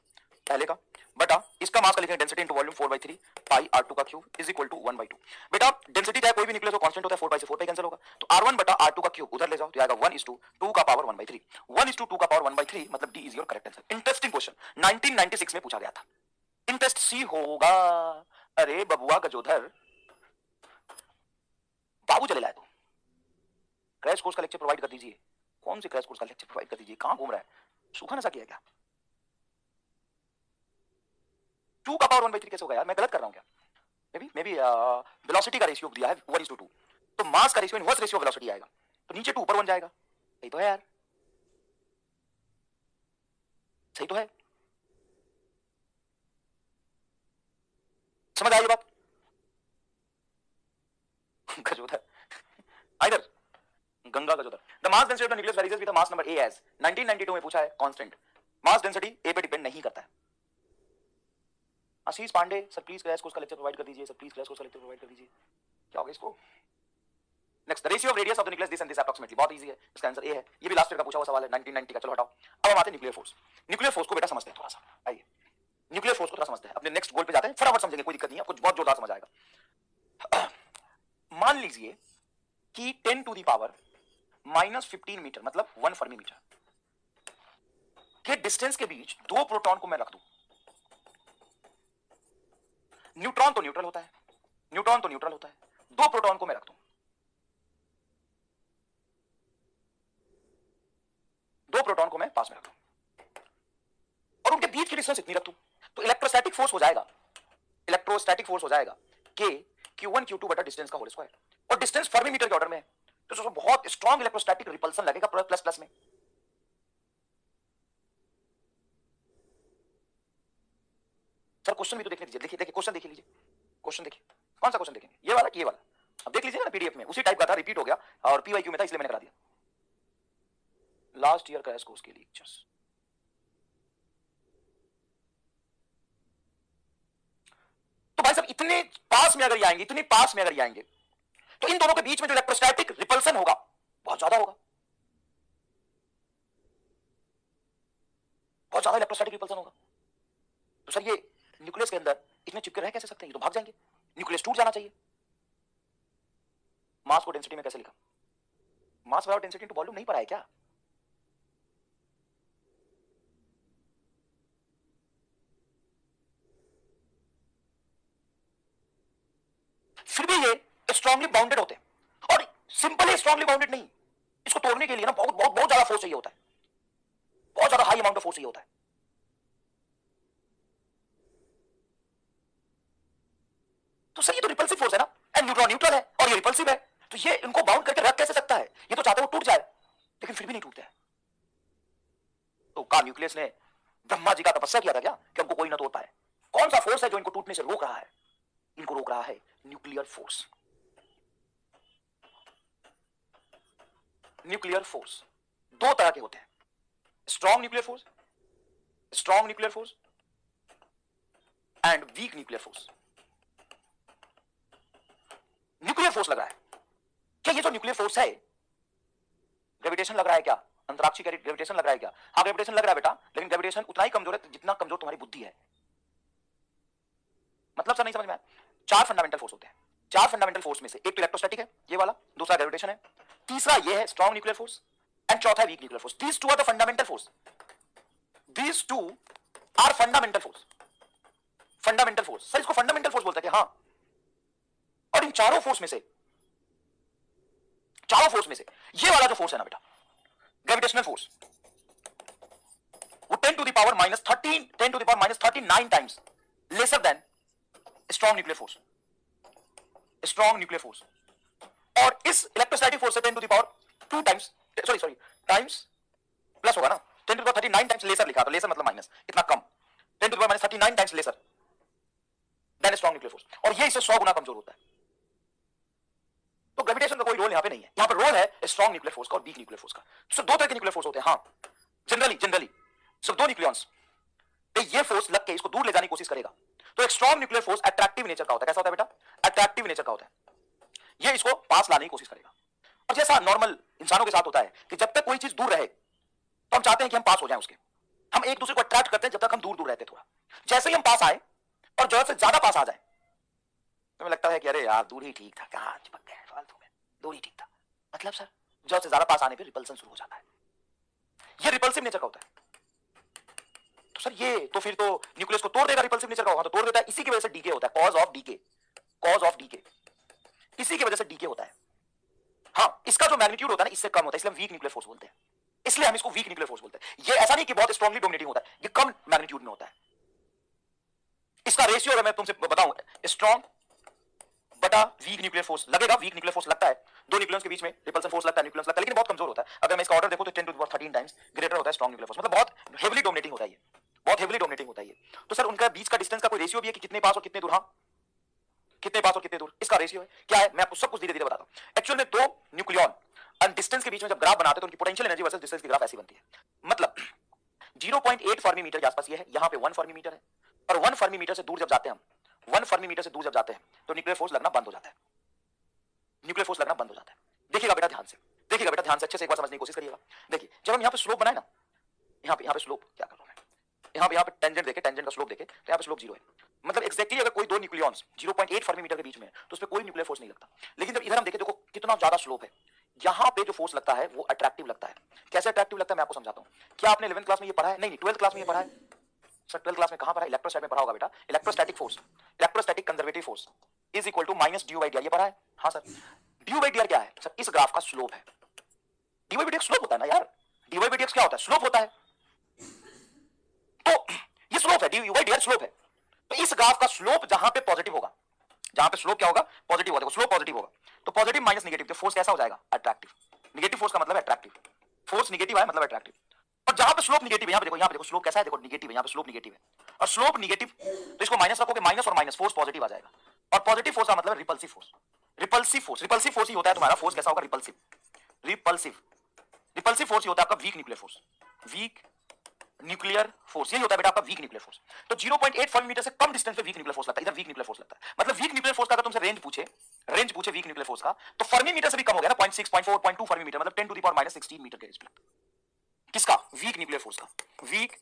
पहले का, बटा इसका मास का लिखेंगे डेंसिटी इनटू वॉल्यूम 4/3 पाई r2 का क्यूब इज इक्वल टू 1/2। बेटा डेंसिटी चाहे कोई भी निकले तो कांस्टेंट होता है, 4 पाई से 4 पाई कैंसिल होगा, तो r1 बटा r2 का क्यूब उधर ले जाओ तो आएगा 1:2 का पावर 1/3। 1:2 का पावर 1/3 मतलब d is your correct answer. Interesting question 1996 में पूछा गया था। इंटरेस्ट सी होगा। अरे बबुआ गजोधर बाबू चले लाए तो क्रैश कोर्स का लेक्चर प्रोवाइड कर दीजिए। कौन से क्रैश कोर्स का लेक्चर प्रोवाइड कर दीजिए? कहां घूम रहा है? सूखा नशा किया क्या? 2 का पावर 1/3 कैसे होगा यार? मैं गलत कर रहा हूं क्या? मे बी वेलोसिटी का रेशियो दिया है 1:2, तो मास का रेशियो इनवर्स रेशियो वेलोसिटी आएगा, तो नीचे 2 ऊपर 1 जाएगा। सही तो है यार, सही तो है। समझ आई ये बात? गजोधर इधर Ganga Gajodhar. The mass density of the nucleus varies with the mass number a as 1992 में पूछा है। कांस्टेंट मास डेंसिटी a पे डिपेंड नहीं करता है। Ashish Pandey sir please crash course का लेक्चर प्रोवाइड कर दीजिए, सर प्लीज क्रैश कोर्स का लेक्चर प्रोवाइड कर दीजिए। क्या होगा इसको? Next, the ratio of radius of the nucleus this and this approximately. बहुत इजी है, इसका आंसर ए है। ये भी लास्ट ईयर का पूछा हुआ सवाल है 1990 का। चलो हटाओ, अब हम आते हैं न्यूक्लियर फोर्स। न्यूक्लियर फोर्स को बेटा समझते हैं थोड़ा सा। आइए न्यूक्लियर फोर्स को थोड़ा समझते हैं, अपने नेक्स्ट गोल पे जाते हैं, फटाफट समझेंगे, कोई दिक्कत नहीं है, आपको बहुत जोरदार समझ आएगा। मान लीजिए कि 10 टू द पावर -15 मीटर मतलब 1 फर्मी मीटर के डिस्टेंस के बीच दो प्रोटॉन को मैं रख दूं। न्यूट्रॉन तो न्यूट्रल होता है, न्यूट्रॉन तो न्यूट्रल होता है, दो प्रोटॉन को मैं रख दूं, दो प्रोटॉन को मैं पास में रख दूं और उनके बीच की डिस्टेंस इतनी रख दूं, तो इलेक्ट्रोस्टैटिक फोर्स हो जाएगा, इलेक्ट्रोस्टैटिक फोर्स हो जाएगा k q1 q2 बटा डिस्टेंस का होल स्क्वायर, और डिस्टेंस फर्मी मीटर के ऑर्डर में है, तो बहुत स्ट्रॉन्ग इलेक्ट्रोस्टैटिक रिपल्सन लगेगा प्लस प्लस में। सर क्वेश्चन भी तो देखने दीजिए, देखिए देखिए क्वेश्चन देखिए, लीजिए क्वेश्चन देखिए। कौन सा क्वेश्चन देखेंगे? ये वाला कि ये वाला? अब देख लीजिएगा ना, पीडीएफ में उसी टाइप का था, रिपीट हो गया और पीवाईक्यू में था इसलिए मैंने करा दिया। लास्ट ईयर क्रैश कोर्स के लेक्चर्स। तो भाई साहब इतने पास में अगर ये आएंगे, इतने पास में अगर ये आएंगे, तो इन दोनों के बीच में जो इलेक्ट्रोस्टैटिक रिपल्सन होगा बहुत ज्यादा होगा, बहुत ज्यादा इलेक्ट्रोस्टैटिक रिपल्सन होगा। तो सर ये न्यूक्लियस के अंदर इतने चिपके रह कैसे सकते हैं? ये तो भाग जाएंगे, न्यूक्लियस टूट जाना चाहिए। मास को डेंसिटी में कैसे लिखा? मास बराबर डेंसिटी इनटू वॉल्यूम नहीं पढ़ा है क्या? फिर भी ये स्ट्रांगली बाउंडेड होते हैं, और सिंपली स्ट्रांगली बाउंडेड नहीं, इसको तोड़ने के लिए ना बहुत बहुत बहुत ज्यादा फोर्स चाहिए होता है, बहुत ज्यादा हाई अमाउंट ऑफ फोर्स चाहिए होता है। तो सर ये तो रिपल्सिव फोर्स है ना, एंड न्यूट्रॉन न्यूट्रल है और ये रिपल्सिव है, तो ये इनको बाउंड करके रख कैसे सकता है? ये तो चाहते हो टूट जाए, लेकिन फिर भी नहीं टूटता है। तो का न्यूक्लियस ने ब्रह्मा जी का तपस्या किया था क्या कि हमको कोई ना तोड़ पाए? कौन सा फोर्स है जो इनको टूटने से रोक रहा है? इनको रोक रहा है न्यूक्लियर फोर्स। न्यूक्लियर फोर्स दो तरह के होते हैं, strong nuclear force, strong nuclear force and weak nuclear force. Nuclear force लग रहा है क्या? ये जो न्यूक्लियर फोर्स है, ग्रेविटेशन लग रहा है क्या? अंतरिक्ष ग्रेविटेशन लग रहा है क्या? हाँ ग्रेविटेशन लग रहा है बेटा, लेकिन ग्रेविटेशन उतना ही कमजोर है जितना कमजोर तुम्हारी बुद्धि है। मतलब सर नहीं समझ में आया? चार फंडामेंटल फोर्स होते हैं, चार फंडामेंटल फोर्स में से एक तो इलेक्ट्रोस्टैटिक है ये वाला, दूसरा ग्रेविटेशन है, तीसरा ये है स्ट्रॉन्ग न्यूक्लियर फोर्स, एंड चौथा weak nuclear force. These two are the fundamental force. These two are fundamental force. Fundamental force, sir इसको फंडामेंटल फोर्स बोलते हैं कि हाँ। और इन चारों फोर्स में से ये वाला जो फोर्स है ना बेटा, ग्रेविटेशनल फोर्स, वो 10 to the power minus 39 times lesser than strong nuclear force. Strong nuclear force. और इस इलेक्ट्रोस्टैटिक फोर्स से 10 to the power 2 times, sorry times plus होगा ना, 10 to the power 39 times lesser लिखा, तो लेसर मतलब माइनस, इतना कम, 10 to the power minus 39 times lesser than strong nuclear force. और ये इससे 100 गुना कमजोर होता है। तो ग्रेविटेशन का कोई रोल यहां पे नहीं है, यहां पर रोल है स्ट्रॉन्ग न्यूक्लियर फोर्स का और वीक न्यूक्लियर फोर्स का। सिर्फ दो तरह के न्यूक्लियर फोर्स होते हैं, हाँ जनरली सिर्फ दो न्यूक्लियॉन्स पे ये फोर्स लग के इसको दूर ले जाने की कोशिश करेगा। तो एक strong nuclear force attractive nature का होता है। कैसा होता है बेटा? अट्रैक्टिव नेचर का होता है। ये इसको पास लाने की कोशिश करेगा। और जैसा नॉर्मल इंसानों के साथ होता है कि जब तक कोई चीज दूर रहे तो हम चाहते हैं कि हम पास हो जाएं उसके, हम एक दूसरे को अट्रैक्ट करते हैं जब तक हम दूर दूर रहते थोड़ा। जैसे ही हम पास आए और जरूरत से ज्यादा पास आ जाए तो हमें लगता है कि अरे यार दूर ही ठीक था, कहां चिपक गए फालतू में, दूर ही ठीक था। मतलब सर जरूरत से ज्यादा पास आने पर रिपल्सन शुरू हो जाता है। ये रिपल्सिव नेचर का होता है। तो सर ये तो फिर तो न्यूक्लियस को तोड़ देगा, रिपल्सिव नेचर का होगा तो तोड़ देता है। इसी की वजह से डीके होता है, कॉज ऑफ डीके, इसी की वजह से डीके होता है। हाँ, इसका जो मैग्नीट्यूड होता है ना इससे कम होता है, इसलिए हम वीक न्यूक्लियर फोर्स बोलते हैं। इसलिए हम इसको वीक न्यूक्लियर फोर्स बोलते हैं। ये ऐसा नहीं कि बहुत स्ट्रांगली डोमिनेटिंग होता है, ये कम मैग्नीट्यूड में होता है। इसका रेशियो अगर मैं तुमसे बताऊं, स्ट्रांग बटा वीक न्यूक्लियर फोर्स लगेगा। वीक न्यूक्लियर फोर्स लगता है, दो न्यूक्लियंस के बीच में रिपल्सन फोर्स लगता है, न्यूक्लियंस लगता है, लेकिन बहुत कमजोर होता है। अगर मैं इसका ऑर्डर देखूं तो 10 to the power 13 times greater होता है स्ट्रांग न्यूक्लियर फोर्स, मतलब बहुत हेवीली डोमिनेटिंग होता है ये, बहुत हेवीली डोमिनेटिंग होता है ये। तो सर उनका बीच का डिस्टेंस का कोई रेशियो भी है कि कितने पास और कितने दूर? हाँ, कितने पास और कितने दूर, इसका रेशियो है। क्या है मैं आपको सब कुछ धीरे धीरे बताता हूं। एक्चुअल में दो न्यूक्लियॉन और डिस्टेंस के बीच में जब ग्राफ बनाते हैं तो उनकी पोटेंशियल एनर्जी वर्सेस डिस्टेंस की ग्राफ ऐसी बनती है। मतलब 0.8 फर्मी मीटर के आसपास ये है, यहां पे 1 फर्मी मीटर है, और 1 फर्मी मीटर से दूर जब जाते हैं हम, 1 फर्मी मीटर से दूर जब जाते हैं तो न्यूक्लियर फोर्स लगना बंद हो जाता है। न्यूक्लियर फोर्स लगना बंद हो जाता है। देखिएगा बेटा ध्यान से, देखिएगा बेटा ध्यान से, अच्छे से एक बार समझने की कोशिश करिएगा। देखिए जब हम यहां पे स्लोप बनाए ना, यहां पे स्लोप क्या कर रहा हूं मैं, यहां पे टेंजेंट देखे, टेंजेंट का स्लोप देखे तो यहां पे स्लोप 0 है। मतलब एक्जैक्टली अगर कोई दो न्यूक्लियॉन्स 0.8 फर्मी मीटर के बीच में है तो उस पे कोई न्यूक्लियर फोर्स नहीं लगता। लेकिन जब इधर हम देखें, देखो कितना ज्यादा स्लोप है, यहां पे जो फोर्स लगता है वो अट्रैक्टिव लगता है। कैसे अट्रैक्टिव लगता है मैं आपको समझाता हूं। क्या आपने 11th क्लास में ये पढ़ा है? नहीं, 12th क्लास में ये पढ़ा है। सर 12th क्लास में कहां पढ़ा है? इलेक्ट्रोस्टैटिक में पढ़ा होगा बेटा। Electrostatic force, electrostatic conservative force is equal to minus DU by D R, ये पढ़ा है? हाँ sir. DU by D R क्या है? सर इस ग्राफ का स्लोप है। D by D X slope होता है ना यार, डी बाई डी एक्स क्या होता है? स्लोप होता है। तो ये स्लोप है, D by D are slope है। तो इस ग्राफ का स्लोप जहां पे पॉजिटिव होगा, जहां पे स्लोप क्या होगा? पॉजिटिव होगा। देखो स्लोप पॉजिटिव होगा तो पॉजिटिव माइनस नेगेटिव, तो फोर्स कैसा हो जाएगा? अट्रैक्टिव। नेगेटिव फोर्स का मतलब अट्रैक्टिव, फोर्स नेगेटिव है मतलब अट्रैक्टिव। और जहां पे स्लोप नेगेटिव है, यहां पे देखो स्लोप कैसा है, देखो नेगेटिव है, यहां पे स्लोप नेगेटिव है और स्लोप नेगेटिव, तो इसको माइनस रखोगे, माइनस और माइनस, फोर्स पॉजिटिव आ जाएगा। और पॉजिटिव फोर्स का मतलब रिपल्सिव फोर्स। रिपल्सिव फोर्स ही होता है तुम्हारा फोर्स कैसा होगा? रिपल्सिव फोर्स ही होता है आपका week nuclear force. Week nuclear force यही होता है बेटा आपका वीक न्यूक्लियर फोर्स। तो 0.8 फर्मी मीटर से कम डिस्टेंस पे वीक न्यूक्लियर फोर्स लगता है, इधर वीक न्यूक्लियर फोर्स लगता है। मतलब वीक न्यूक्लियर फोर्स का अगर तुमसे रेंज पूछे वीक न्यूक्लियर फोर्स का, तो फर्मी मीटर से भी कम हो गया ना, 0.6, 0.4, 0.2 फर्मी मीटर, मतलब 10 to the power minus 16 metre के रेंज पे। किसका? वीक न्यूक्लियर फोर्स का। Weak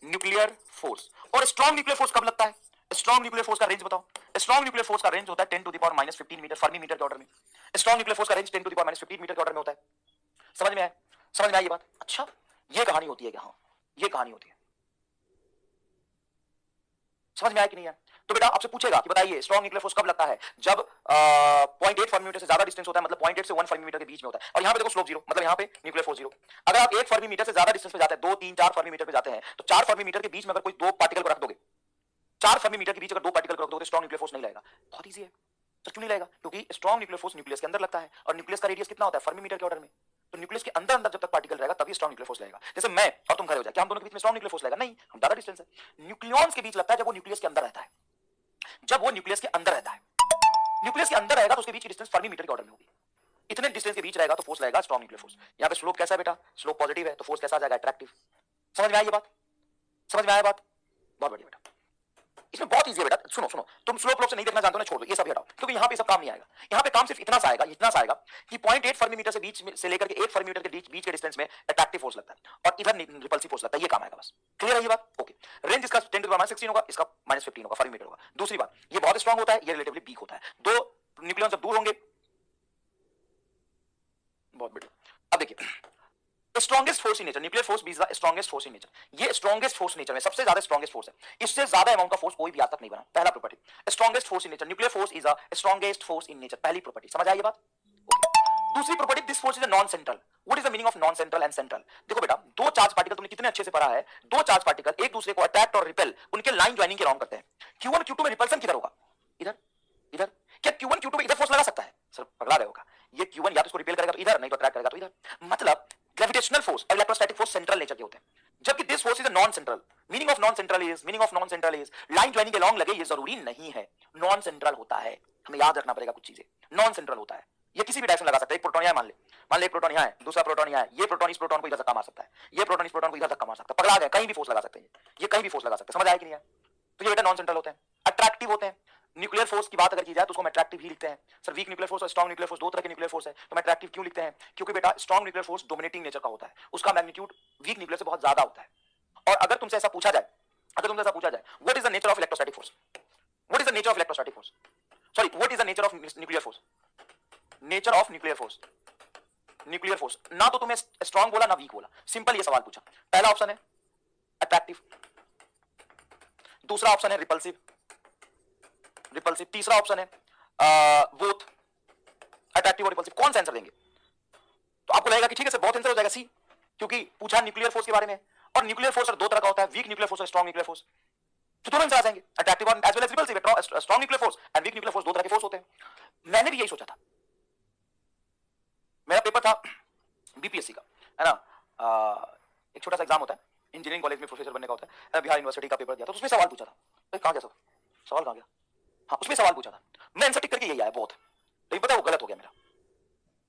nuclear force. और स्ट्रॉन्ग न्यूक्लियर फोर्स कब लगता है? स्ट्रॉन्ग न्यूक्लियर फोर्स का रेंज बताओ। स्ट्रॉन्ग न्यूक्लियर फोर्स का रेंज होता है 10 to the power minus 15 metre, fermi metre के ऑर्डर में। स्ट्रॉन्ग न्यूक्लियर फोर्स का range 10 to the power minus 15 metre के ऑर्डर में होता है। समझ में आया? समझ में आई ये बात? अच्छा, ये कहानी होती है क्या? हाँ, ये कहानी होती है। समझ में आया कि नहीं है? तो बेटा आपसे पूछेगा कि बताइए स्ट्रॉन्ग न्यूक्लियर फोर्स कब लगता है? जब 0.8 फर्मी मीटर से ज्यादा डिस्टेंस होता है, मतलब 0.8 से 1 फर्मी मीटर के बीच में होता है। और यहां पे देखो स्लोप 0, मतलब यहां पे न्यूक्लियर फोर्स 0। अगर आप 1 फर्मी मीटर से ज्यादा डिस्टेंस पे जाते हैं, 2, 3, 4 फर्मी मीटर पे जाते हैं, तो 4 फर्मी मीटर के बीच में अगर कोई दो पार्टिकल को रख दोगे, 4 फर्मी मीटर के बीच अगर दो पार्टिकल को रख दोगे, स्ट्रॉन्ग न्यूक्लियर फोर्स नहीं लगेगा। बहुत ईजी है। तो क्यों नहीं लगेगा? क्योंकि स्ट्रॉन्ग न्यूक्लियर फोर्स न्यूक्लियस के अंदर लगता है और न्यूक्लियस का रेडियस कितना होता है? फर्मी मीटर के ऑर्डर में। तो न्यूक्लियस के अंदर अंदर जब तक पार्टिकल रहेगा तभी स्ट्रॉन्ग न्यूक्लियर फोर्स लगेगा। जैसे मैं और तुम खड़े हो जाए, क्या हम दोनों के बीच में स्ट्रॉन्ग न्यूक्लियर फोर्स लगेगा? नहीं, हम ज्यादा डिस्टेंस है। न्यूक्लियॉन्स के बीच लगता है जब वो न्यूक्लियस के अंदर रहता है। जब वो न्यूक्लियस के अंदर रहता है, न्यूक्लियस के अंदर रहेगा तो उसके बीच की डिस्टेंस फर्मी मीटर के ऑर्डर में होगी। इतने डिस्टेंस के बीच रहेगा तो फोर्स लगेगा स्ट्रॉन्ग न्यूक्लियर फोर्स। यहां पे स्लोप कैसा है बेटा? स्लोप पॉजिटिव है तो फोर्स कैसा आ जाएगा? अट्रैक्टिव। समझ में आई ये बात? समझ में आया बात? बहुत बढ़िया बेटा। इसमें बहुत इजी है बेटा। सुनो तुम स्लोप से नहीं देखना जानते हो ना, छोड़ दो, ये सब हटाओ, क्योंकि यहां पे सब काम नहीं आएगा। यहां पे काम सिर्फ इतना सा आएगा कि 0.8 फर्मी मीटर से बीच से लेकर के 1 फर्मी मीटर के बीच के डिस्टेंस में अट्रैक्टिव फोर्स लगता है और इधर रिपल्सिव फोर्स लगता है। ये काम आएगा बस। क्लियर है ये बात? ओके। रेंज इसका 10 टू द पावर 16 होगा, इसका -15 होगा, फर्मी मीटर होगा। दूसरी बात, ये बहुत स्ट्रांग होता है, ये रिलेटिवली वीक होता है। दो न्यूक्लियॉन जब दूर होंगे, बहुत बढ़िया। अब देखिए strongest force in nature, nuclear force is the strongest force in nature, ये स्ट्रॉन्गेस्ट फोर्स नेचर में सबसे ज्यादा स्ट्रॉन्गेस्ट फोर्स है, इससे ज्यादा अमाउंट का फोर्स कोई भी आज तक नहीं बना। पहला property, strongest force in nature, nuclear force is the strongest force in nature, पहली प्रॉपर्टी, समझ आई ये बात? दूसरी property, this force is non central. What is the meaning of non central and central? देखो बेटा, दो चार्ज पार्टिकल तुमने कितने अच्छे से पढ़ा है, दो चार्ज पार्टिकल एक दूसरे को अट्रैक्ट और रिपेल उनके लाइन ज्वाइनिंग के राउंड करते हैं। Q1 Q2 में रिपल्सन किधर होगा? इधर, इधर। क्या Q1 Q2 में इधर फोर्स लगा सकता है? सर पगला रहे होगा, ये Q1 या तो इसको रिपेल करेगा तो इधर, नहीं तो अट्रैक्ट करेगा तो इधर। मतलब ग्रेविटेशनल फोर्स और इलेक्ट्रोस्टैटिक फोर्स सेंट्रल नेचर के होते हैं, जबकि this force is non central. Meaning of non central is line joining के लॉन्ग लगे ये जरूरी नहीं है, नॉन सेंट्रल होता है, हमें याद रखना पड़ेगा कुछ चीजें, नॉन सेंट्रल होता है। ये किसी भी डायरेक्शन लगा सकता है, एक प्रोटॉन यहाँ मान ले एक प्रोटॉन यहाँ है, दूसरा प्रोटॉन यहाँ है, ये प्रोटॉन इस प्रोटॉन को इधर धक्का मार सकता है, ये प्रोटॉन इस प्रोटॉन को इधर धक्का मार सकता है, पगला गए, कहीं भी फोर्स लगा सकते हैं, ये कहीं भी फोर्स लगा सकते हैं, समझ आया कि नहीं है? तो ये बेटा नॉन सेंट्रल होते हैं। अट्रैक्टिव होते हैं, न्यूक्लियर फोर्स की बात अगर की जाए तो उसको हम अट्रैक्टिव ही लिखते हैं। सर वीक न्यूक्लियर फोर्स और स्ट्रॉन्ग न्यूक्लियर फोर्स दो तरह के न्यूक्लियर फोर्स है, तो हम अट्रैक्टिव क्यों लिखते हैं? क्योंकि बेटा strong nuclear force dominating nature का होता है, उसका मैग्नीट्यूड वीक न्यूक्लियर से बहुत ज्यादा होता है। और अगर तुमसे ऐसा पूछा जाए what is the nature of electrostatic force, what is the nature of electrostatic force, sorry what is the nature of nuclear force, nature of nuclear force, nuclear force ना तो तुम्हें स्ट्रॉन्ग बोला ना वीक बोला, सिंपल ये सवाल पूछा। पहला ऑप्शन है अट्रैक्टिव, दूसरा ऑप्शन है रिपल्सिव, तीसरा ऑप्शन है बोथ अट्रैक्टिव और रिपल्सिव। कौन सा आंसर देंगे? तो आपको लगेगा कि ठीक है सर बहुत आंसर हो जाएगा सी, क्योंकि पूछा न्यूक्लियर फोर्स के बारे में, और न्यूक्लियर फोर्स दो तरह का होता है, वीक न्यूक्लियर फोर्स और स्ट्रॉन्ग न्यूक्लियर फोर्स, तो दोनों आंसर आ जाएंगे, अट्रैक्टिव और as well as repulsive. Strong nuclear force and weak nuclear force दो तरह के फोर्स होते हैं। मैंने भी यही सोचा था, मेरा पेपर था बीपीएससी का, है ना, एक छोटा सा एग्जाम होता है, इंजीनियरिंग कॉलेज में प्रोफेसर बनने का होता है, बिहार यूनिवर्सिटी का पेपर दिया, तो उसमें सवाल पूछा था, कहां गया सवाल कहां गया? हाँ उसमें सवाल पूछा था, मैं आंसर टिक करके यही आया बहुत, लेकिन पता है वो गलत हो गया मेरा,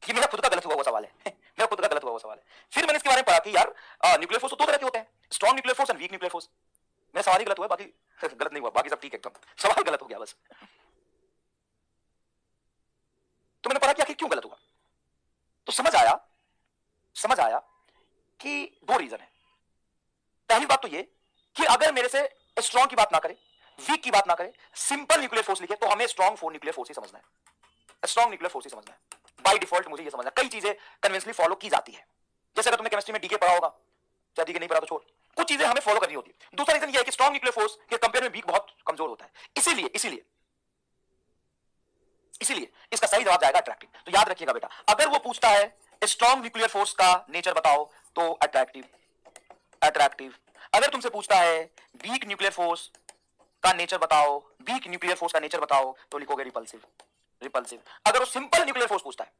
ये मेरा खुद का गलत हुआ वो सवाल है मेरा खुद का गलत हुआ वो सवाल है। फिर मैंने इसके बारे में पढ़ा कि यार न्यूक्लियर फोर्स तो दो तरह के होते हैं, strong nuclear force and weak nuclear force. मेरा सवाल ही गलत हुआ, बाकी गलत नहीं हुआ, बाकी सब ठीक है एकदम, सवाल गलत हो गया बस। तो मैंने पढ़ा कि आखिर क्यों गलत हुआ, तो समझ आया कि दो रीजन है। पहली बात तो ये कि अगर मेरे से स्ट्रॉन्ग की बात ना करे, वीक की बात ना करे, सिंपल न्यूक्लियर फोर्स लिखे, तो हमें स्ट्रॉन्ग फोर न्यूक्लियर फोर्स ही समझना है, स्ट्रॉन्ग न्यूक्लियर फोर्स ही समझना है बाय डिफॉल्ट। मुझे ये समझना, कई चीजें कन्वेंशनली फॉलो की जाती है, जैसे अगर तुमने केमिस्ट्री में डीके पढ़ा होगा, चाहे डीके नहीं पढ़ा तो छोड़, कुछ चीजें हमें फॉलो करनी होती है। दूसरा रीजन ये है कि स्ट्रॉन्ग न्यूक्लियर फोर्स के कंपेयर में वीक बहुत कमजोर होता है, इसीलिए इसका सही जवाब जाएगा अट्रैक्टिव। तो याद रखिएगा बेटा, अगर वो पूछता है स्ट्रॉन्ग न्यूक्लियर फोर्स का नेचर बताओ तो अट्रैक्टिव। अगर तुमसे पूछता है वीक न्यूक्लियर फोर्स का नेचर बताओ, तो लिखोगे रिपल्सिव। अगर वो सिंपल न्यूक्लियर फोर्स पूछता है,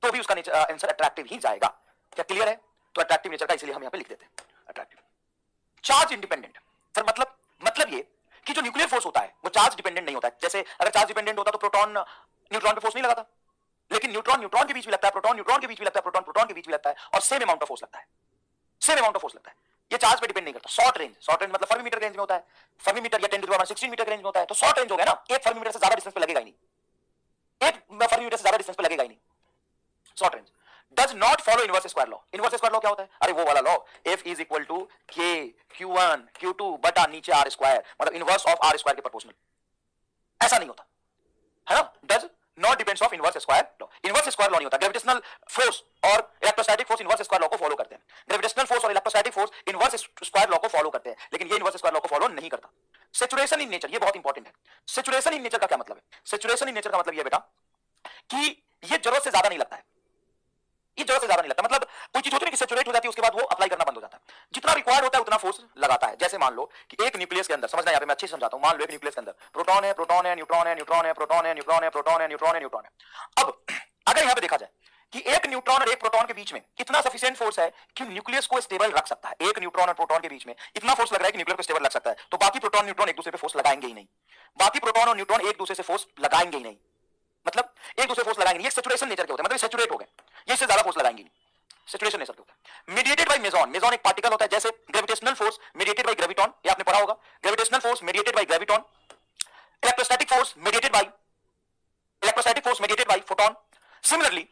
तो भी उसका आंसर अट्रैक्टिव ही जाएगा। क्या क्लियर है? तो अट्रैक्टिव नेचर का इसलिए हम यहां पे लिख देते हैं अट्रैक्टिव। चार्ज इंडिपेंडेंट, सर मतलब ये कि जो न्यूक्लियर फोर्स होता है वो चार्ज डिपेंडेंट नहीं होता है। जैसे अगर चार्ज डिपेंडेंट होता तो प्रोटॉन न्यूट्रॉन पे फोर्स नहीं लगाता, लेकिन न्यूट्रॉन के बीच में लगता है, प्रोटॉन न्यूट्रॉन के बीच में लगता है, प्रोटॉन के बीच में लगता है, और सेम अमाउंट ऑफ फोर्स लगता है, ये चार्ज पे डिपेंड नहीं करता। शॉर्ट रेंज मतलब फर्मी रेंज में होता है, फर्मी मीटर या 10 to the power 16 metre range में होता है, तो शॉर्ट रेंज हो गया ना, एक फर्मी मीटर से ज्यादा डिस्टेंस पे लगेगा ही नहीं, short range. Does not follow inverse square law. Inverse square law क्या होता है? अरे वो वाला law, F is equal to K Q1 Q2 बटा नीचे R स्क्वायर, मतलब इनवर्स ऑफ R स्क्वायर के प्रोपोर्शनल। ऐसा नहीं होता है ना, does not depends of inverse square law. Inverse square law नहीं होता। ग्रेविटेशनल फोर्स और electrostatic force inverse square law को फॉलो करते हैं, ग्रेविटेशनल फोर्स और electrostatic force inverse square law को फॉलो करते हैं, लेकिन ये इनवर्स स्क्वायर लॉ को फॉलो नहीं करता। सैचुरेशन इन नेचर, ये बहुत इंपॉर्टेंट है। सैचुरेशन इन नेचर का क्या मतलब है? सैचुरेशन इन नेचर का मतलब ये बेटा कि ये जरूरत से ज्यादा नहीं लगता है, मतलब कोई चीज होती है कि सैचुरेट हो जाती है, उसके बाद वो अप्लाई करना बंद हो जाता है। जितना रिक्वायर्ड होता है उतना फोर्स लगाता है। जैसे मान लो कि एक न्यूक्लियस के अंदर, समझना यहाँ पे मैं अच्छे से समझाता हूं, मान लो एक न्यूक्लियस के अंदर प्रोटॉन है, न्यूट्रॉन है, प्रोटॉन है। अब अगर यहां पे देखा जाए कि एक न्यूट्रॉन और एक प्रोटॉन के बीच में इतना सफिशिएंट फोर्स है कि न्यूक्लियस को स्टेबल रख सकता है, एक न्यूट्रॉन और प्रोटॉन के बीच में इतना फोर्स लग रहा है कि न्यूक्लियस को स्टेबल रख सकता है, तो बाकी प्रोटॉन न्यूट्रॉन एक दूसरे पे फोर्स लगाएंगे ही नहीं, मतलब एक दूसरे फोर्स लगाएंगे। ये सैचुरेशन नेचर के होते हैं, मतलब सैचुरेट हो गए, ये इससे ज्यादा फोर्स लगाएंगे नहीं, सैचुरेशन नेचर के होता है। मीडिएटेड बाय मेसॉन, मेसॉन एक पार्टिकल होता है, जैसे gravitational force mediated bye graviton, ये आपने पढ़ा होगा, gravitational force mediated bye graviton, electrostatic force mediated bye photon. Similarly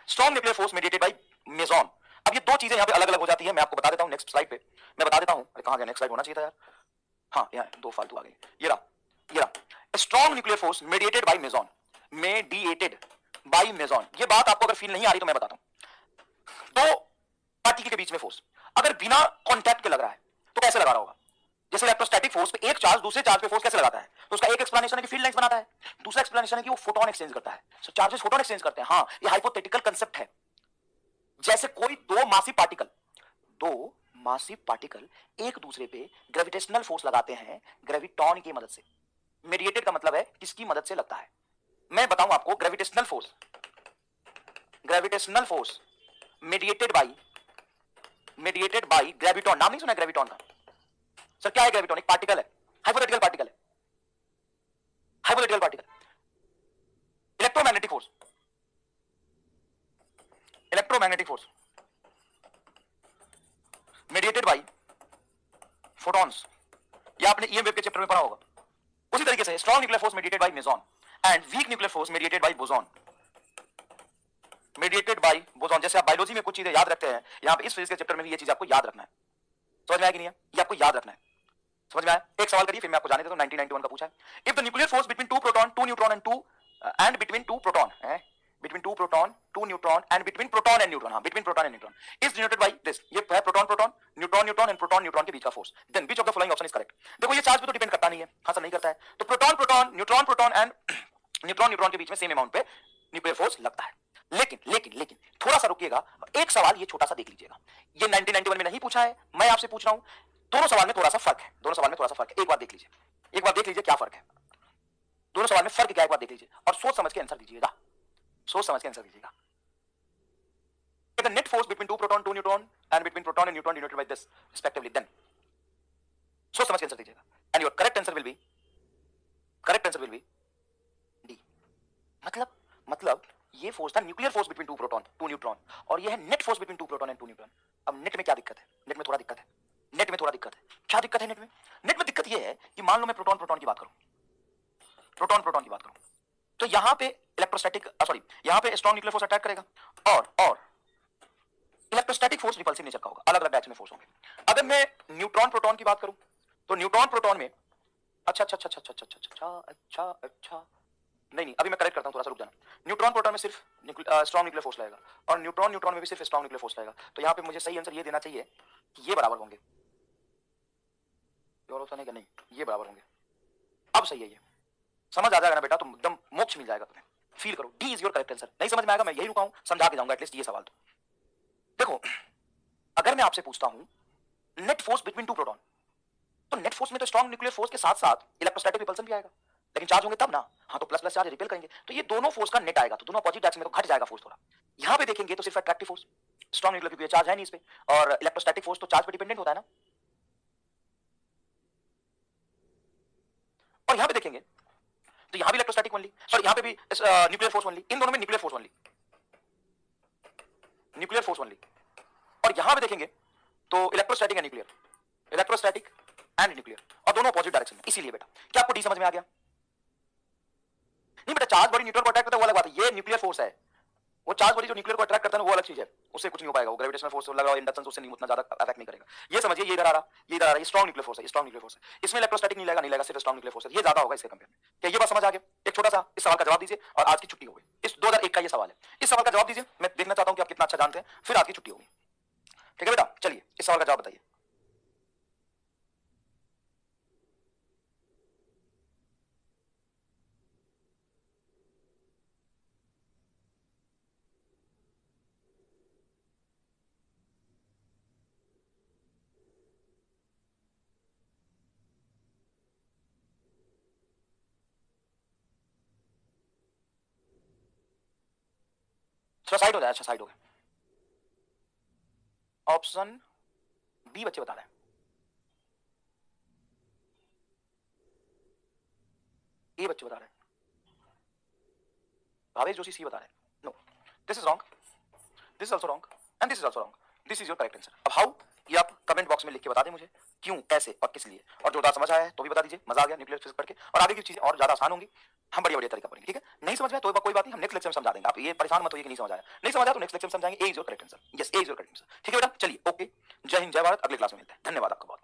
strong nuclear force mediated by meson. अब ये दो चीजें यहां पे अलग अलग हो जाती है, मैं आपको बता देता हूं नेक्स्ट स्लाइड पे, मैं बता देता हूं। अरे कहां गया, नेक्स्ट स्लाइड होना चाहिए था यार, हाँ यहाँ दो फालतू आ गई, ये रहा। Strong nuclear force mediated by meson, by meson. ये बात आपको अगर फील नहीं आ रही तो मैं बताता हूं। तो पार्टिकल के बीच में फोर्स अगर बिना कॉन्टैक्ट के लग रहा है तो कैसे लगा रहा होगा? जैसे इलेक्ट्रोस्टैटिक फोर्स पे एक चार्ज दूसरे चार्ज पे फोर्स कैसे लगाता है? तो उसका एक एक्सप्लेनेशन है कि फील्ड लाइंस बनाता है, दूसरा एक्सप्लेनेशन है कि वो फोटोन एक्सचेंज करता है। सो चार्जेस फोटोन एक्सचेंज करते हैं। हां, ये हाइपोथेटिकल कांसेप्ट है। जैसे कोई दो मासिव पार्टिकल एक दूसरे पे ग्रेविटेशनल फोर्स लगाते हैं ग्रेविटॉन की मदद से। मेडिएटेड का मतलब है किसकी मदद से लगता है? मैं बताऊं आपको, gravitational force mediated by graviton. नाम नहीं सुना ग्रेविटॉन का? सर क्या है ग्रेविटॉन? एक पार्टिकल है, हाइपोथेटिकल पार्टिकल है, hypothetical particle. Electromagnetic force mediated by photons. या आपने ईएम वेव के चैप्टर में पढ़ा होगा। उसी तरीके से strong nuclear force mediated by meson and weak nuclear force mediated by boson. जैसे आप बायोलॉजी में कुछ चीजें याद रखते हैं, यहां पे इस फिजिक्स के चैप्टर में भी ये चीज आपको याद रखना है। समझ में आया कि नहीं है? ये आपको याद रखना है। समझ में आया? एक सवाल करिए फिर मैं आपको जाने देता हूं। 1991 का पूछा है। If the nuclear force between two proton, two neutron and between two proton, two neutron and between proton and neutron, between proton and neutron is denoted by this. ये है प्रोटॉन न्यूट्रॉन एंड प्रोटॉन के बीच का force. Then which of the following option is correct? देखो ये charge पे तो depend करता नहीं है। हां सर नहीं करता है। तो प्रोटॉन एंड न्यूट्रॉन के बीच में सेम अमाउंट पे न्यूक्लियर फोर्स लगता है। लेकिन थोड़ा सा रुकिएगा, एक सवाल ये छोटा सा देख लीजिएगा। ये 1991 में नहीं पूछा है, मैं आपसे पूछ रहा हूं। दोनों सवाल में थोड़ा सा फर्क है। एक बार देख लीजिए क्या फर्क है। दोनों सवाल में फर्क क्या है, एक बार देख लीजिए और सोच समझ के आंसर दीजिएगा। The net force between two proton, two neutron, and between proton and neutron denoted by this, respectively. Then, सोच समझ के आंसर दीजिएगा। And your correct answer will be D. मतलब ये फोर्स था nuclear force between two proton, two neutron, और ये है net force between two proton and two neutron. अब नेट में क्या दिक्कत है? नेट में थोड़ा दिक्कत है। क्या दिक्कत है नेट में? नेट में दिक्कत ये है कि मान लो मैं प्रोटॉन की बात करूं, तो यहां पे यहां पे स्ट्रॉन्ग न्यूक्लियर फोर्स अटैक करेगा और इलेक्ट्रोस्टैटिक फोर्स रिपल्सिव नेचर का होगा, अलग अलग डायरेक्शन में फोर्स होंगे। अगर मैं न्यूट्रॉन प्रोटॉन की बात करूं तो न्यूट्रॉन प्रोटॉन में अच्छा नहीं, अभी मैं करेक्ट करता हूं, थोड़ा सा रुक जाना। न्यूट्रॉन प्रोटॉन में सिर्फ स्ट्रॉन्ग न्यूक्लियर फोर्स लगेगा और न्यूट्रॉन में भी सिर्फ स्ट्रॉन्ग न्यूक्लियर फोर्स लगेगा। तो यहां पे मुझे सही आंसर ये देना चाहिए कि ये बराबर होंगे। और ऑप्शन है कि नहीं, ये बराबर होंगे। अब सही है, ये समझ आ जाएगा ना बेटा, तो एकदम मोक्ष मिल जाएगा तुम्हें। फील करो, D is your correct answer. नहीं समझ में आएगा, मैं यही रुका हूं, समझा के जाऊंगा एटलीस्ट ये सवाल। तो देखो, अगर मैं आपसे पूछता हूं net force between two proton, तो नेट फोर्स में तो स्ट्रॉन्ग न्यूक्लियर फोर्स के साथ साथ इलेक्ट्रोस्टैटिक रिपल्सन भी आएगा, लेकिन चार्ज होंगे तब ना। हाँ, तो प्लस प्लस चार्ज रिपेल करेंगे, तो ये दोनों फोर्स का नेट आएगा, तो दोनों अपोजिट डायरेक्शन में तो घट जाएगा फोर्स थोड़ा। यहां पे देखेंगे तो सिर्फ अट्रैक्टिव फोर्स, स्ट्रॉन्ग न्यूक्लियर क्योंकि चार्ज है नहीं इस पे, और इलेक्ट्रोस्टैटिक फोर्स तो चार्ज पे डिपेंडेंट होता है ना। और यहां पे देखेंगे तो यहां भी इलेक्ट्रोस्टैटिक ओनली, सॉरी यहां पे भी न्यूक्लियर फोर्स ओनली। इन दोनों में न्यूक्लियर फोर्स ओनली। और यहां पे देखेंगे तो इलेक्ट्रोस्टैटिक एंड न्यूक्लियर, और दोनों अपोजिट डायरेक्शन में। इसीलिए बेटा, क्या आपको डी समझ में आ गया? नहीं बेटा, चार्ज बॉडी न्यूट्रॉन को अट्रैक्ट करता है वो अलग बात है, ये न्यूक्लियर फोर्स है। वो चार्ज बॉडी जो न्यूक्लियर को अट्रैक्ट करता है वो अलग चीज है, उससे कुछ नहीं हो पाएगा। वो ग्रेविटेशनल फोर्स लगा और इंडक्शन उससे नहीं, उतना ज्यादा अफेक्ट नहीं करेगा। ये समझिए, ये इधर आ रहा, ये स्ट्रॉन्ग न्यूक्लियर फोर्स है, इसमें इलेक्ट्रोस्टैटिक नहीं लगेगा, सिर्फ स्ट्रॉन्ग न्यूक्लियर फोर्स है। ये ज्यादा होगा इसके कंपेयर में। क्या ये बात समझ आ गया? एक छोटा सा इस सवाल का जवाब दीजिए और आज की छुट्टी हो गई। इस 2001 का ये सवाल है, इस सवाल का जवाब दीजिए। मैं देखना चाहता हूं कि आप कितना अच्छा जानते हैं, फिर आज की छुट्टी होगी। ठीक है बेटा, चलिए इस सवाल का जवाब बताइए। साइड हो जाए, अच्छा साइड हो गया। ऑप्शन बी बच्चे बता रहे हैं, ए बच्चे बता रहे हैं, भावेश जोशी सी बता रहे हैं। No, this is wrong, this is also wrong and this is also wrong. This is your correct answer. अब हाउ, ये आप कमेंट बॉक्स में लिख के बता दें मुझे, क्यों, कैसे और किस लिए। और जो समझ आया है तो भी बता दीजिए। मजा आ गया न्यूक्लियर फिजिक्स पढ़ के, और आगे की चीजें और ज्यादा आसान होंगी, हम बढ़िया तरीका पढ़ेंगे। ठीक है, नहीं समझ में तो कोई बात नहीं, हम नेक्स्ट लेक्चर में समझा देंगे। आप ये परेशान मत होइए कि नहीं समझ आया तो नेक्स्ट लेक्चर में समझाएंगे। A is your correct answer. Yes, A is your correct answer. ठीक है बेटा, चलिए ओके, जय हिंद, जय भारत। अगले क्लास में मिलते हैं। धन्यवाद आपका बहुत।